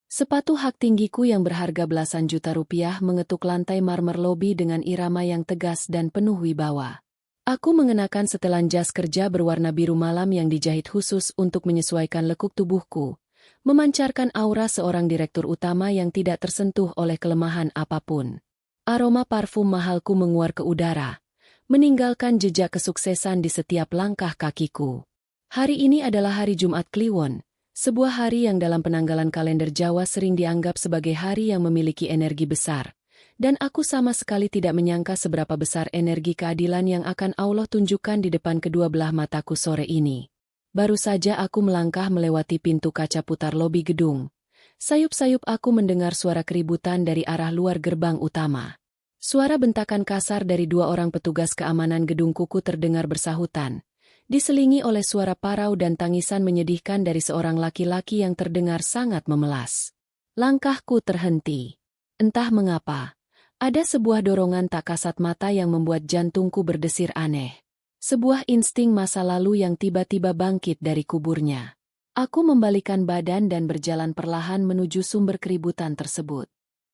Sepatu hak tinggiku yang berharga belasan juta rupiah mengetuk lantai marmer lobi dengan irama yang tegas dan penuh wibawa. Aku mengenakan setelan jas kerja berwarna biru malam yang dijahit khusus untuk menyesuaikan lekuk tubuhku, memancarkan aura seorang direktur utama yang tidak tersentuh oleh kelemahan apapun. Aroma parfum mahalku menguar ke udara, meninggalkan jejak kesuksesan di setiap langkah kakiku. Hari ini adalah hari Jumat Kliwon, sebuah hari yang dalam penanggalan kalender Jawa sering dianggap sebagai hari yang memiliki energi besar, dan aku sama sekali tidak menyangka seberapa besar energi keadilan yang akan Allah tunjukkan di depan kedua belah mataku sore ini. Baru saja aku melangkah melewati pintu kaca putar lobi gedung. Sayup-sayup aku mendengar suara keributan dari arah luar gerbang utama. Suara bentakan kasar dari 2 orang petugas keamanan gedung kuku terdengar bersahutan, diselingi oleh suara parau dan tangisan menyedihkan dari seorang laki-laki yang terdengar sangat memelas. Langkahku terhenti. Entah mengapa, ada sebuah dorongan tak kasat mata yang membuat jantungku berdesir aneh. Sebuah insting masa lalu yang tiba-tiba bangkit dari kuburnya. Aku membalikkan badan dan berjalan perlahan menuju sumber keributan tersebut.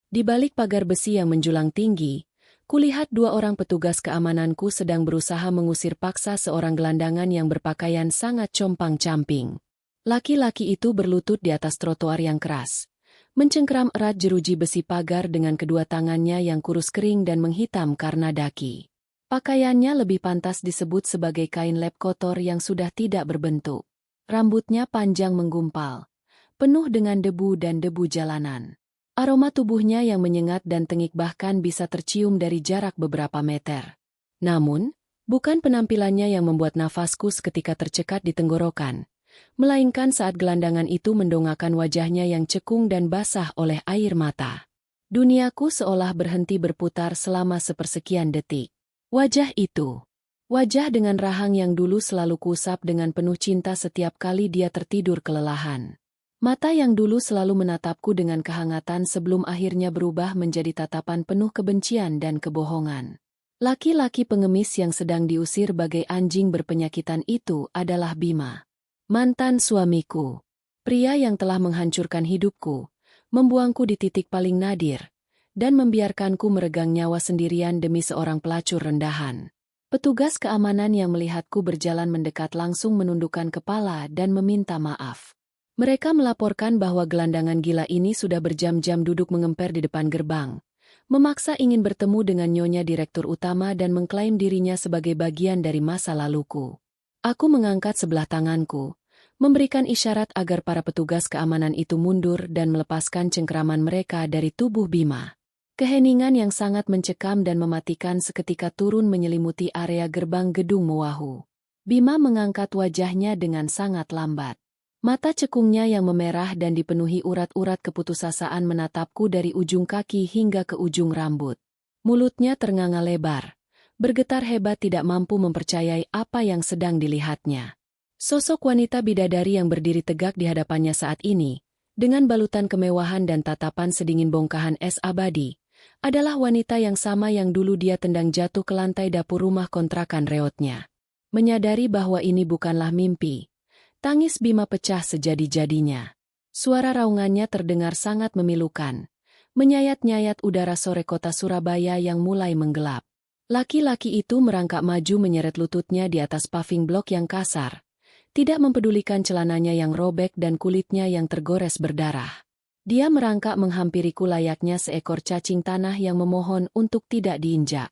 Di balik pagar besi yang menjulang tinggi, kulihat 2 orang petugas keamananku sedang berusaha mengusir paksa seorang gelandangan yang berpakaian sangat compang-camping. Laki-laki itu berlutut di atas trotoar yang keras, mencengkeram erat jeruji besi pagar dengan kedua tangannya yang kurus kering dan menghitam karena daki. Pakaiannya lebih pantas disebut sebagai kain lap kotor yang sudah tidak berbentuk. Rambutnya panjang menggumpal, penuh dengan debu dan debu jalanan. Aroma tubuhnya yang menyengat dan tengik bahkan bisa tercium dari jarak beberapa meter. Namun, bukan penampilannya yang membuat nafasku seketika tercekat di tenggorokan, melainkan saat gelandangan itu mendongakkan wajahnya yang cekung dan basah oleh air mata. Duniaku seolah berhenti berputar selama sepersekian detik. Wajah itu, Wajah dengan rahang yang dulu selalu kuusap dengan penuh cinta setiap kali dia tertidur kelelahan. Mata yang dulu selalu menatapku dengan kehangatan sebelum akhirnya berubah menjadi tatapan penuh kebencian dan kebohongan. Laki-laki pengemis yang sedang diusir bagai anjing berpenyakitan itu adalah Bima. Mantan suamiku. Pria yang telah menghancurkan hidupku, membuangku di titik paling nadir, dan membiarkanku meregang nyawa sendirian demi seorang pelacur rendahan. Petugas keamanan yang melihatku berjalan mendekat langsung menundukkan kepala dan meminta maaf. Mereka melaporkan bahwa gelandangan gila ini sudah berjam-jam duduk mengemper di depan gerbang, memaksa ingin bertemu dengan nyonya direktur utama dan mengklaim dirinya sebagai bagian dari masa laluku. Aku mengangkat sebelah tanganku, memberikan isyarat agar para petugas keamanan itu mundur dan melepaskan cengkeraman mereka dari tubuh Bima. Keheningan yang sangat mencekam dan mematikan seketika turun menyelimuti area gerbang gedung Moahu. Bima mengangkat wajahnya dengan sangat lambat. Mata cekungnya yang memerah dan dipenuhi urat-urat keputusasaan menatapku dari ujung kaki hingga ke ujung rambut. Mulutnya ternganga lebar, bergetar hebat tidak mampu mempercayai apa yang sedang dilihatnya. Sosok wanita bidadari yang berdiri tegak di hadapannya saat ini, dengan balutan kemewahan dan tatapan sedingin bongkahan es abadi, adalah wanita yang sama yang dulu dia tendang jatuh ke lantai dapur rumah kontrakan reotnya. Menyadari bahwa ini bukanlah mimpi, tangis Bima pecah sejadi-jadinya. Suara raungannya terdengar sangat memilukan, menyayat-nyayat udara sore kota Surabaya yang mulai menggelap. Laki-laki itu merangkak maju menyeret lututnya di atas paving blok yang kasar, tidak mempedulikan celananya yang robek dan kulitnya yang tergores berdarah. Dia merangkak menghampiriku layaknya seekor cacing tanah yang memohon untuk tidak diinjak.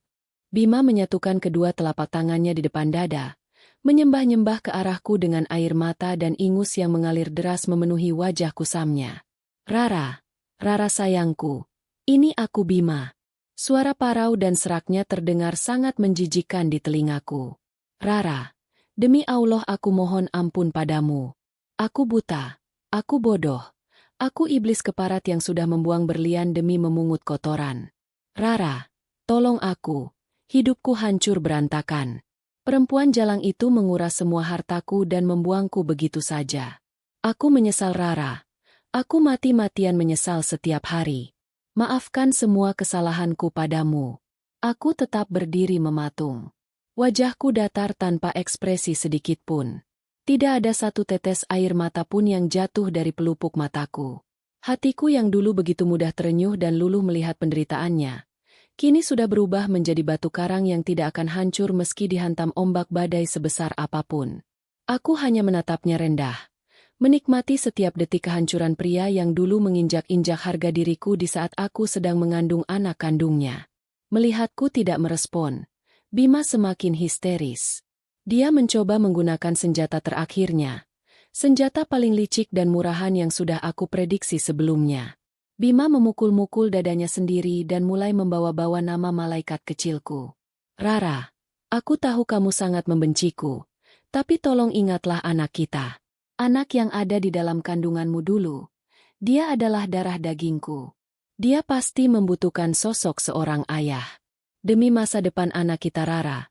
Bima menyatukan kedua telapak tangannya di depan dada, menyembah-nyembah ke arahku dengan air mata dan ingus yang mengalir deras memenuhi wajah kusamnya. Rara, Rara sayangku, ini aku Bima. Suara parau dan seraknya terdengar sangat menjijikkan di telingaku. Rara, demi Allah aku mohon ampun padamu. Aku buta, aku bodoh. Aku iblis keparat yang sudah membuang berlian demi memungut kotoran. Rara, tolong aku. Hidupku hancur berantakan. Perempuan jalang itu menguras semua hartaku dan membuangku begitu saja. Aku menyesal Rara. Aku mati-matian menyesal setiap hari. Maafkan semua kesalahanku padamu. Aku tetap berdiri mematung. Wajahku datar tanpa ekspresi sedikit pun. Tidak ada satu tetes air mata pun yang jatuh dari pelupuk mataku. Hatiku yang dulu begitu mudah terenyuh dan luluh melihat penderitaannya, kini sudah berubah menjadi batu karang yang tidak akan hancur meski dihantam ombak badai sebesar apapun. Aku hanya menatapnya rendah, menikmati setiap detik kehancuran pria yang dulu menginjak-injak harga diriku di saat aku sedang mengandung anak kandungnya. Melihatku tidak merespon, Bima semakin histeris. Dia mencoba menggunakan senjata terakhirnya. Senjata paling licik dan murahan yang sudah aku prediksi sebelumnya. Bima memukul-mukul dadanya sendiri dan mulai membawa-bawa nama malaikat kecilku. Rara, aku tahu kamu sangat membenciku, tapi tolong ingatlah anak kita. Anak yang ada di dalam kandunganmu dulu. Dia adalah darah dagingku. Dia pasti membutuhkan sosok seorang ayah. Demi masa depan anak kita Rara,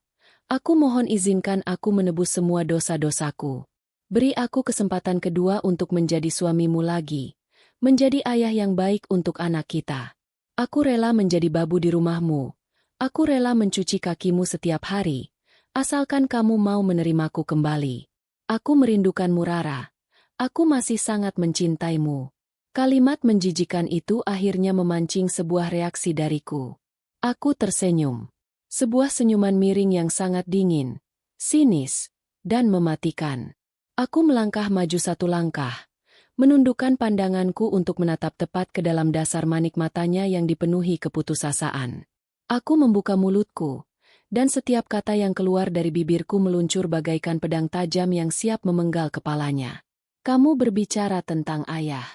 aku mohon izinkan aku menebus semua dosa-dosaku. Beri aku kesempatan kedua untuk menjadi suamimu lagi, menjadi ayah yang baik untuk anak kita. Aku rela menjadi babu di rumahmu. Aku rela mencuci kakimu setiap hari, asalkan kamu mau menerimaku kembali. Aku merindukanmu Rara. Aku masih sangat mencintaimu. Kalimat menjijikan itu akhirnya memancing sebuah reaksi dariku. Aku tersenyum. Sebuah senyuman miring yang sangat dingin, sinis, dan mematikan. Aku melangkah maju satu langkah, menundukkan pandanganku untuk menatap tepat ke dalam dasar manik matanya yang dipenuhi keputusasaan. Aku membuka mulutku, dan setiap kata yang keluar dari bibirku meluncur bagaikan pedang tajam yang siap memenggal kepalanya. Kamu berbicara tentang ayah.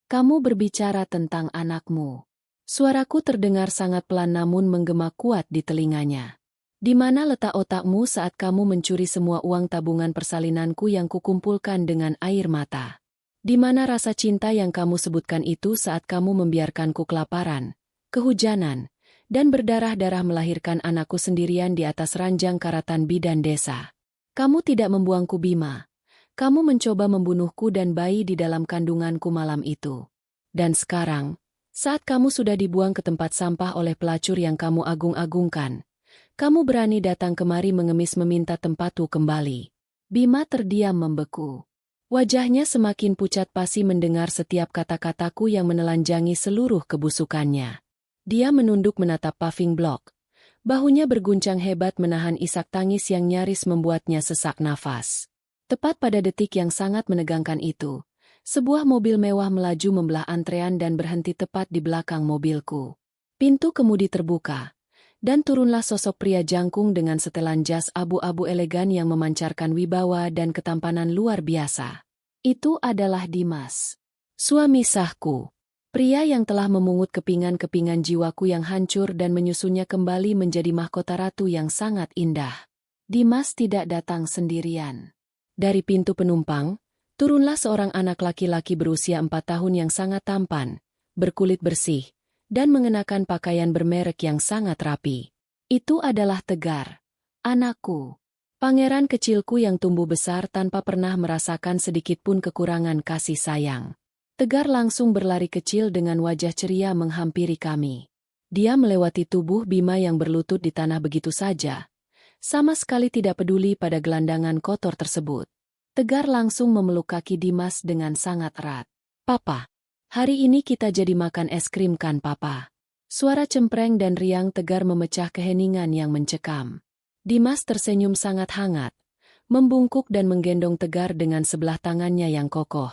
Kamu berbicara tentang anakmu. Suaraku terdengar sangat pelan namun menggema kuat di telinganya. Di mana letak otakmu saat kamu mencuri semua uang tabungan persalinanku yang kukumpulkan dengan air mata? Di mana rasa cinta yang kamu sebutkan itu saat kamu membiarkanku kelaparan, kehujanan, dan berdarah-darah melahirkan anakku sendirian di atas ranjang karatan bidan desa. Kamu tidak membuangku, Bima. Kamu mencoba membunuhku dan bayi di dalam kandunganku malam itu. Dan sekarang, saat kamu sudah dibuang ke tempat sampah oleh pelacur yang kamu agung-agungkan, kamu berani datang kemari mengemis meminta tempatku kembali. Bima terdiam membeku. Wajahnya semakin pucat pasi mendengar setiap kata-kataku yang menelanjangi seluruh kebusukannya. Dia menunduk menatap paving block. Bahunya berguncang hebat menahan isak tangis yang nyaris membuatnya sesak nafas. Tepat pada detik yang sangat menegangkan itu, sebuah mobil mewah melaju membelah antrean dan berhenti tepat di belakang mobilku. Pintu kemudi terbuka, dan turunlah sosok pria jangkung dengan setelan jas abu-abu elegan yang memancarkan wibawa dan ketampanan luar biasa. Itu adalah Dimas, suami sahku. Pria yang telah memungut kepingan-kepingan jiwaku yang hancur dan menyusunnya kembali menjadi mahkota ratu yang sangat indah. Dimas tidak datang sendirian. Dari pintu penumpang, turunlah seorang anak laki-laki berusia 4 tahun yang sangat tampan, berkulit bersih, dan mengenakan pakaian bermerek yang sangat rapi. Itu adalah Tegar, anakku. Pangeran kecilku yang tumbuh besar tanpa pernah merasakan sedikitpun kekurangan kasih sayang. Tegar langsung berlari kecil dengan wajah ceria menghampiri kami. Dia melewati tubuh Bima yang berlutut di tanah begitu saja, sama sekali tidak peduli pada gelandangan kotor tersebut. Tegar langsung memeluk kaki Dimas dengan sangat erat. "Papa, hari ini kita jadi makan es krim kan, Papa?" Suara cempreng dan riang Tegar memecah keheningan yang mencekam. Dimas tersenyum sangat hangat, membungkuk dan menggendong Tegar dengan sebelah tangannya yang kokoh.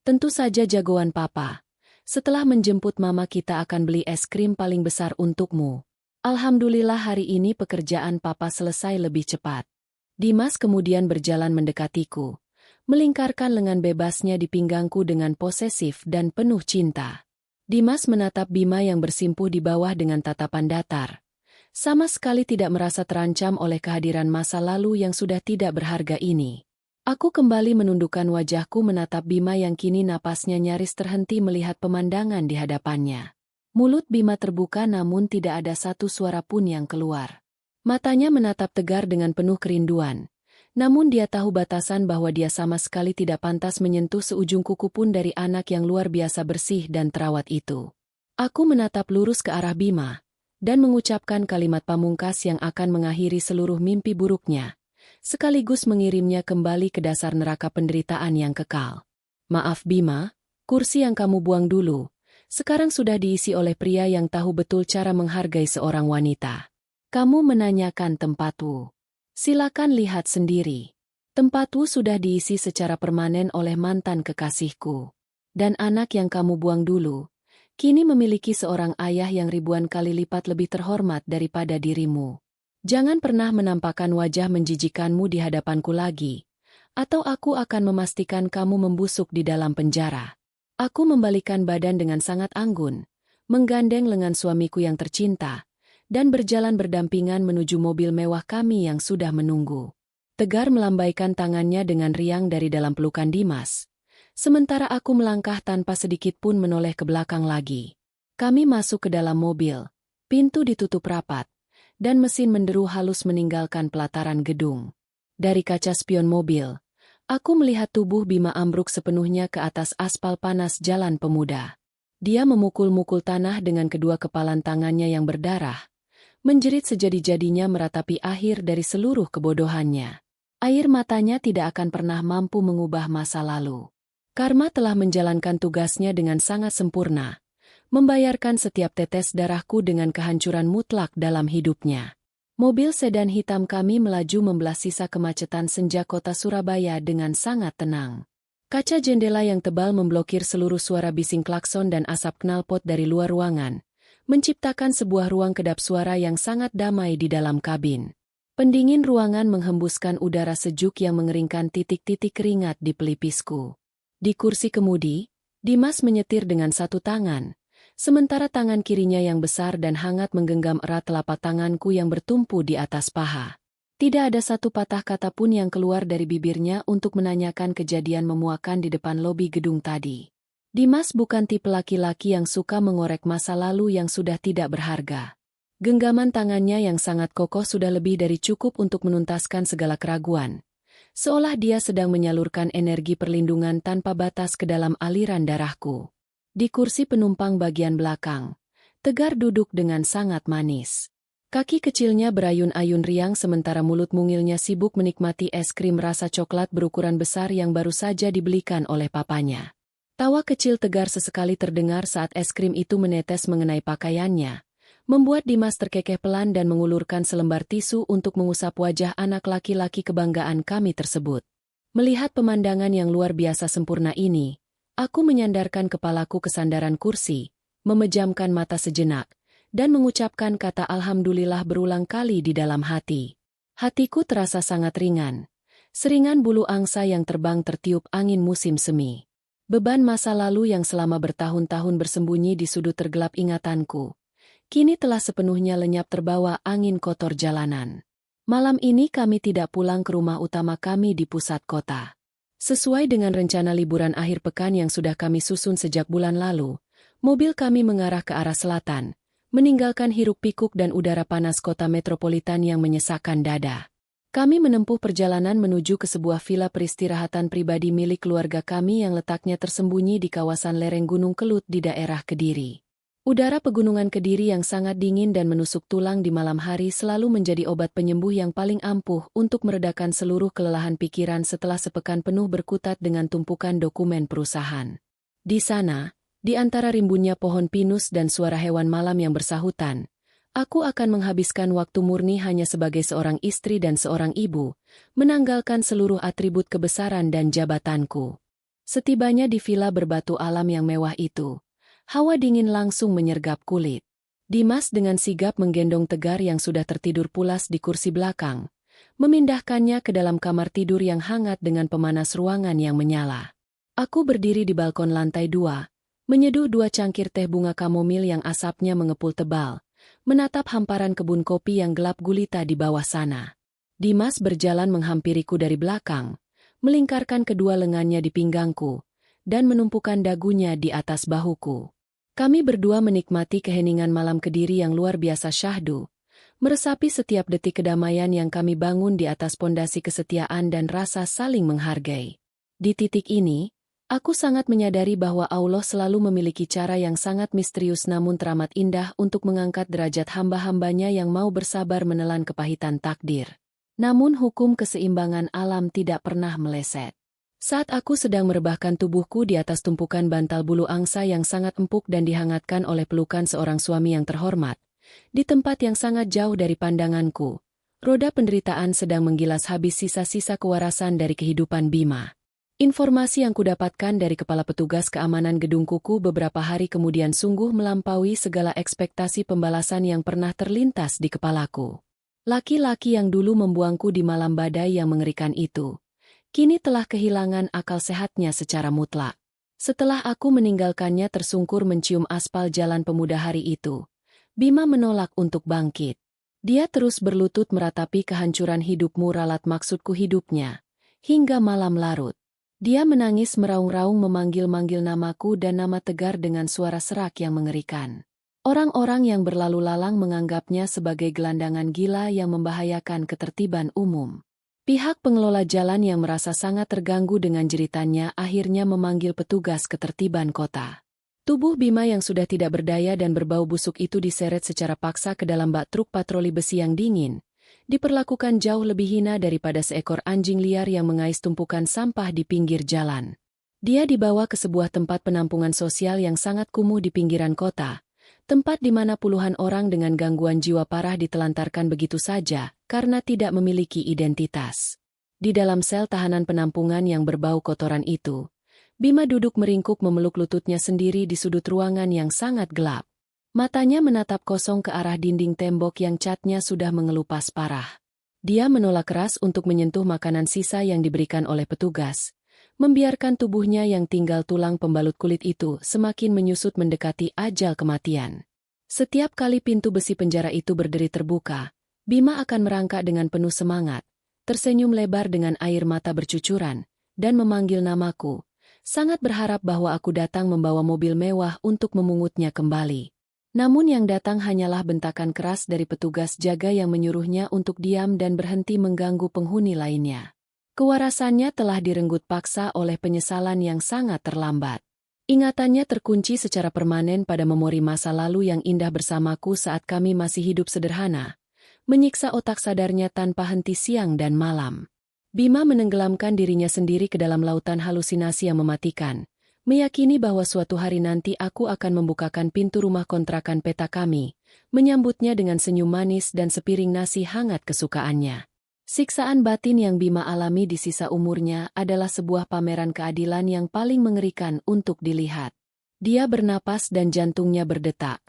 "Tentu saja jagoan Papa. Setelah menjemput Mama kita akan beli es krim paling besar untukmu. Alhamdulillah hari ini pekerjaan Papa selesai lebih cepat." Dimas kemudian berjalan mendekatiku, melingkarkan lengan bebasnya di pinggangku dengan posesif dan penuh cinta. Dimas menatap Bima yang bersimpuh di bawah dengan tatapan datar. Sama sekali tidak merasa terancam oleh kehadiran masa lalu yang sudah tidak berharga ini. Aku kembali menundukkan wajahku menatap Bima yang kini napasnya nyaris terhenti melihat pemandangan di hadapannya. Mulut Bima terbuka namun tidak ada satu suara pun yang keluar. Matanya menatap Tegar dengan penuh kerinduan. Namun dia tahu batasan bahwa dia sama sekali tidak pantas menyentuh seujung kuku pun dari anak yang luar biasa bersih dan terawat itu. Aku menatap lurus ke arah Bima, dan mengucapkan kalimat pamungkas yang akan mengakhiri seluruh mimpi buruknya, sekaligus mengirimnya kembali ke dasar neraka penderitaan yang kekal. "Maaf Bima, kursi yang kamu buang dulu, sekarang sudah diisi oleh pria yang tahu betul cara menghargai seorang wanita. Kamu menanyakan tempatku. Silakan lihat sendiri. Tempatku sudah diisi secara permanen oleh mantan kekasihku. Dan anak yang kamu buang dulu, kini memiliki seorang ayah yang ribuan kali lipat lebih terhormat daripada dirimu. Jangan pernah menampakkan wajah menjijikanmu di hadapanku lagi, atau aku akan memastikan kamu membusuk di dalam penjara." Aku membalikan badan dengan sangat anggun, menggandeng lengan suamiku yang tercinta, dan berjalan berdampingan menuju mobil mewah kami yang sudah menunggu. Tegar melambaikan tangannya dengan riang dari dalam pelukan Dimas, sementara aku melangkah tanpa sedikit pun menoleh ke belakang lagi. Kami masuk ke dalam mobil, pintu ditutup rapat, dan mesin menderu halus meninggalkan pelataran gedung. Dari kaca spion mobil, aku melihat tubuh Bima ambruk sepenuhnya ke atas aspal panas jalan pemuda. Dia memukul-mukul tanah dengan kedua kepalan tangannya yang berdarah, menjerit sejadi-jadinya meratapi akhir dari seluruh kebodohannya. Air matanya tidak akan pernah mampu mengubah masa lalu. Karma telah menjalankan tugasnya dengan sangat sempurna, membayarkan setiap tetes darahku dengan kehancuran mutlak dalam hidupnya. Mobil sedan hitam kami melaju membelah sisa kemacetan senja kota Surabaya dengan sangat tenang. Kaca jendela yang tebal memblokir seluruh suara bising klakson dan asap knalpot dari luar ruangan, menciptakan sebuah ruang kedap suara yang sangat damai di dalam kabin. Pendingin ruangan menghembuskan udara sejuk yang mengeringkan titik-titik keringat di pelipisku. Di kursi kemudi, Dimas menyetir dengan satu tangan, sementara tangan kirinya yang besar dan hangat menggenggam erat telapak tanganku yang bertumpu di atas paha. Tidak ada satu patah kata pun yang keluar dari bibirnya untuk menanyakan kejadian memuakan di depan lobi gedung tadi. Dimas bukan tipe laki-laki yang suka mengorek masa lalu yang sudah tidak berharga. Genggaman tangannya yang sangat kokoh sudah lebih dari cukup untuk menuntaskan segala keraguan. Seolah dia sedang menyalurkan energi perlindungan tanpa batas ke dalam aliran darahku. Di kursi penumpang bagian belakang, Tegar duduk dengan sangat manis. Kaki kecilnya berayun-ayun riang sementara mulut mungilnya sibuk menikmati es krim rasa coklat berukuran besar yang baru saja dibelikan oleh papanya. Tawa kecil Tegar sesekali terdengar saat es krim itu menetes mengenai pakaiannya, membuat Dimas terkekeh pelan dan mengulurkan selembar tisu untuk mengusap wajah anak laki-laki kebanggaan kami tersebut. Melihat pemandangan yang luar biasa sempurna ini, aku menyandarkan kepalaku ke sandaran kursi, memejamkan mata sejenak, dan mengucapkan kata Alhamdulillah berulang kali di dalam hati. Hatiku terasa sangat ringan. Seringan bulu angsa yang terbang tertiup angin musim semi. Beban masa lalu yang selama bertahun-tahun bersembunyi di sudut tergelap ingatanku, kini telah sepenuhnya lenyap terbawa angin kotor jalanan. Malam ini kami tidak pulang ke rumah utama kami di pusat kota. Sesuai dengan rencana liburan akhir pekan yang sudah kami susun sejak bulan lalu, mobil kami mengarah ke arah selatan, meninggalkan hiruk-pikuk dan udara panas kota metropolitan yang menyesakkan dada. Kami menempuh perjalanan menuju ke sebuah villa peristirahatan pribadi milik keluarga kami yang letaknya tersembunyi di kawasan lereng Gunung Kelut di daerah Kediri. Udara pegunungan Kediri yang sangat dingin dan menusuk tulang di malam hari selalu menjadi obat penyembuh yang paling ampuh untuk meredakan seluruh kelelahan pikiran setelah sepekan penuh berkutat dengan tumpukan dokumen perusahaan. Di sana, di antara rimbunnya pohon pinus dan suara hewan malam yang bersahutan, aku akan menghabiskan waktu murni hanya sebagai seorang istri dan seorang ibu, menanggalkan seluruh atribut kebesaran dan jabatanku. Setibanya di villa berbatu alam yang mewah itu, hawa dingin langsung menyergap kulit. Dimas dengan sigap menggendong Tegar yang sudah tertidur pulas di kursi belakang, memindahkannya ke dalam kamar tidur yang hangat dengan pemanas ruangan yang menyala. Aku berdiri di balkon lantai 2, menyeduh 2 cangkir teh bunga kamomil yang asapnya mengepul tebal, menatap hamparan kebun kopi yang gelap gulita di bawah sana. Dimas berjalan menghampiriku dari belakang, melingkarkan kedua lengannya di pinggangku, dan menumpukan dagunya di atas bahuku. Kami berdua menikmati keheningan malam Kediri yang luar biasa syahdu, meresapi setiap detik kedamaian yang kami bangun di atas pondasi kesetiaan dan rasa saling menghargai. Di titik ini, aku sangat menyadari bahwa Allah selalu memiliki cara yang sangat misterius namun teramat indah untuk mengangkat derajat hamba-hambanya yang mau bersabar menelan kepahitan takdir. Namun hukum keseimbangan alam tidak pernah meleset. Saat aku sedang merebahkan tubuhku di atas tumpukan bantal bulu angsa yang sangat empuk dan dihangatkan oleh pelukan seorang suami yang terhormat, di tempat yang sangat jauh dari pandanganku, roda penderitaan sedang menggilas habis sisa-sisa kewarasan dari kehidupan Bima. Informasi yang kudapatkan dari kepala petugas keamanan gedung kuku beberapa hari kemudian sungguh melampaui segala ekspektasi pembalasan yang pernah terlintas di kepalaku. Laki-laki yang dulu membuangku di malam badai yang mengerikan itu, kini telah kehilangan akal sehatnya secara mutlak. Setelah aku meninggalkannya tersungkur mencium aspal jalan pemuda hari itu, Bima menolak untuk bangkit. Dia terus berlutut meratapi kehancuran hidupmu ralat maksudku hidupnya, hingga malam larut. Dia menangis meraung-raung memanggil-manggil namaku dan nama Tegar dengan suara serak yang mengerikan. Orang-orang yang berlalu lalang menganggapnya sebagai gelandangan gila yang membahayakan ketertiban umum. Pihak pengelola jalan yang merasa sangat terganggu dengan jeritannya akhirnya memanggil petugas ketertiban kota. Tubuh Bima yang sudah tidak berdaya dan berbau busuk itu diseret secara paksa ke dalam bak truk patroli besi yang dingin, diperlakukan jauh lebih hina daripada seekor anjing liar yang mengais tumpukan sampah di pinggir jalan. Dia dibawa ke sebuah tempat penampungan sosial yang sangat kumuh di pinggiran kota, tempat di mana puluhan orang dengan gangguan jiwa parah ditelantarkan begitu saja karena tidak memiliki identitas. Di dalam sel tahanan penampungan yang berbau kotoran itu, Bima duduk meringkuk memeluk lututnya sendiri di sudut ruangan yang sangat gelap. Matanya menatap kosong ke arah dinding tembok yang catnya sudah mengelupas parah. Dia menolak keras untuk menyentuh makanan sisa yang diberikan oleh petugas, membiarkan tubuhnya yang tinggal tulang pembalut kulit itu semakin menyusut mendekati ajal kematian. Setiap kali pintu besi penjara itu berderi terbuka, Bima akan merangkak dengan penuh semangat, tersenyum lebar dengan air mata bercucuran, dan memanggil namaku, sangat berharap bahwa aku datang membawa mobil mewah untuk memungutnya kembali. Namun yang datang hanyalah bentakan keras dari petugas jaga yang menyuruhnya untuk diam dan berhenti mengganggu penghuni lainnya. Kewarasannya telah direnggut paksa oleh penyesalan yang sangat terlambat. Ingatannya terkunci secara permanen pada memori masa lalu yang indah bersamaku saat kami masih hidup sederhana, menyiksa otak sadarnya tanpa henti siang dan malam. Bima menenggelamkan dirinya sendiri ke dalam lautan halusinasi yang mematikan, meyakini bahwa suatu hari nanti aku akan membukakan pintu rumah kontrakan peta kami, menyambutnya dengan senyum manis dan sepiring nasi hangat kesukaannya. Siksaan batin yang Bima alami di sisa umurnya adalah sebuah pameran keadilan yang paling mengerikan untuk dilihat. Dia bernapas dan jantungnya berdetak.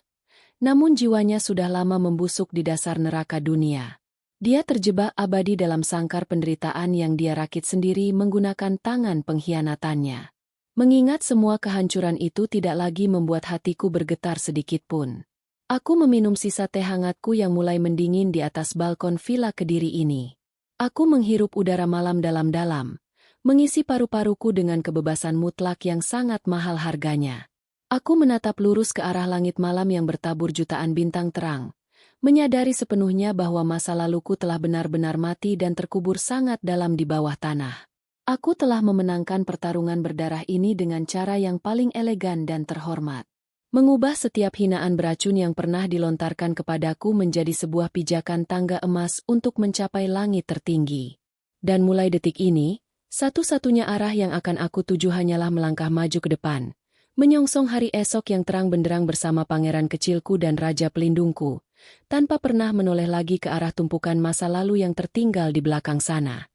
Namun jiwanya sudah lama membusuk di dasar neraka dunia. Dia terjebak abadi dalam sangkar penderitaan yang dia rakit sendiri menggunakan tangan pengkhianatannya. Mengingat semua kehancuran itu tidak lagi membuat hatiku bergetar sedikitpun. Aku meminum sisa teh hangatku yang mulai mendingin di atas balkon villa Kediri ini. Aku menghirup udara malam dalam-dalam, mengisi paru-paruku dengan kebebasan mutlak yang sangat mahal harganya. Aku menatap lurus ke arah langit malam yang bertabur jutaan bintang terang, menyadari sepenuhnya bahwa masa laluku telah benar-benar mati dan terkubur sangat dalam di bawah tanah. Aku telah memenangkan pertarungan berdarah ini dengan cara yang paling elegan dan terhormat. Mengubah setiap hinaan beracun yang pernah dilontarkan kepadaku menjadi sebuah pijakan tangga emas untuk mencapai langit tertinggi. Dan mulai detik ini, satu-satunya arah yang akan aku tuju hanyalah melangkah maju ke depan, menyongsong hari esok yang terang benderang bersama pangeran kecilku dan raja pelindungku, tanpa pernah menoleh lagi ke arah tumpukan masa lalu yang tertinggal di belakang sana.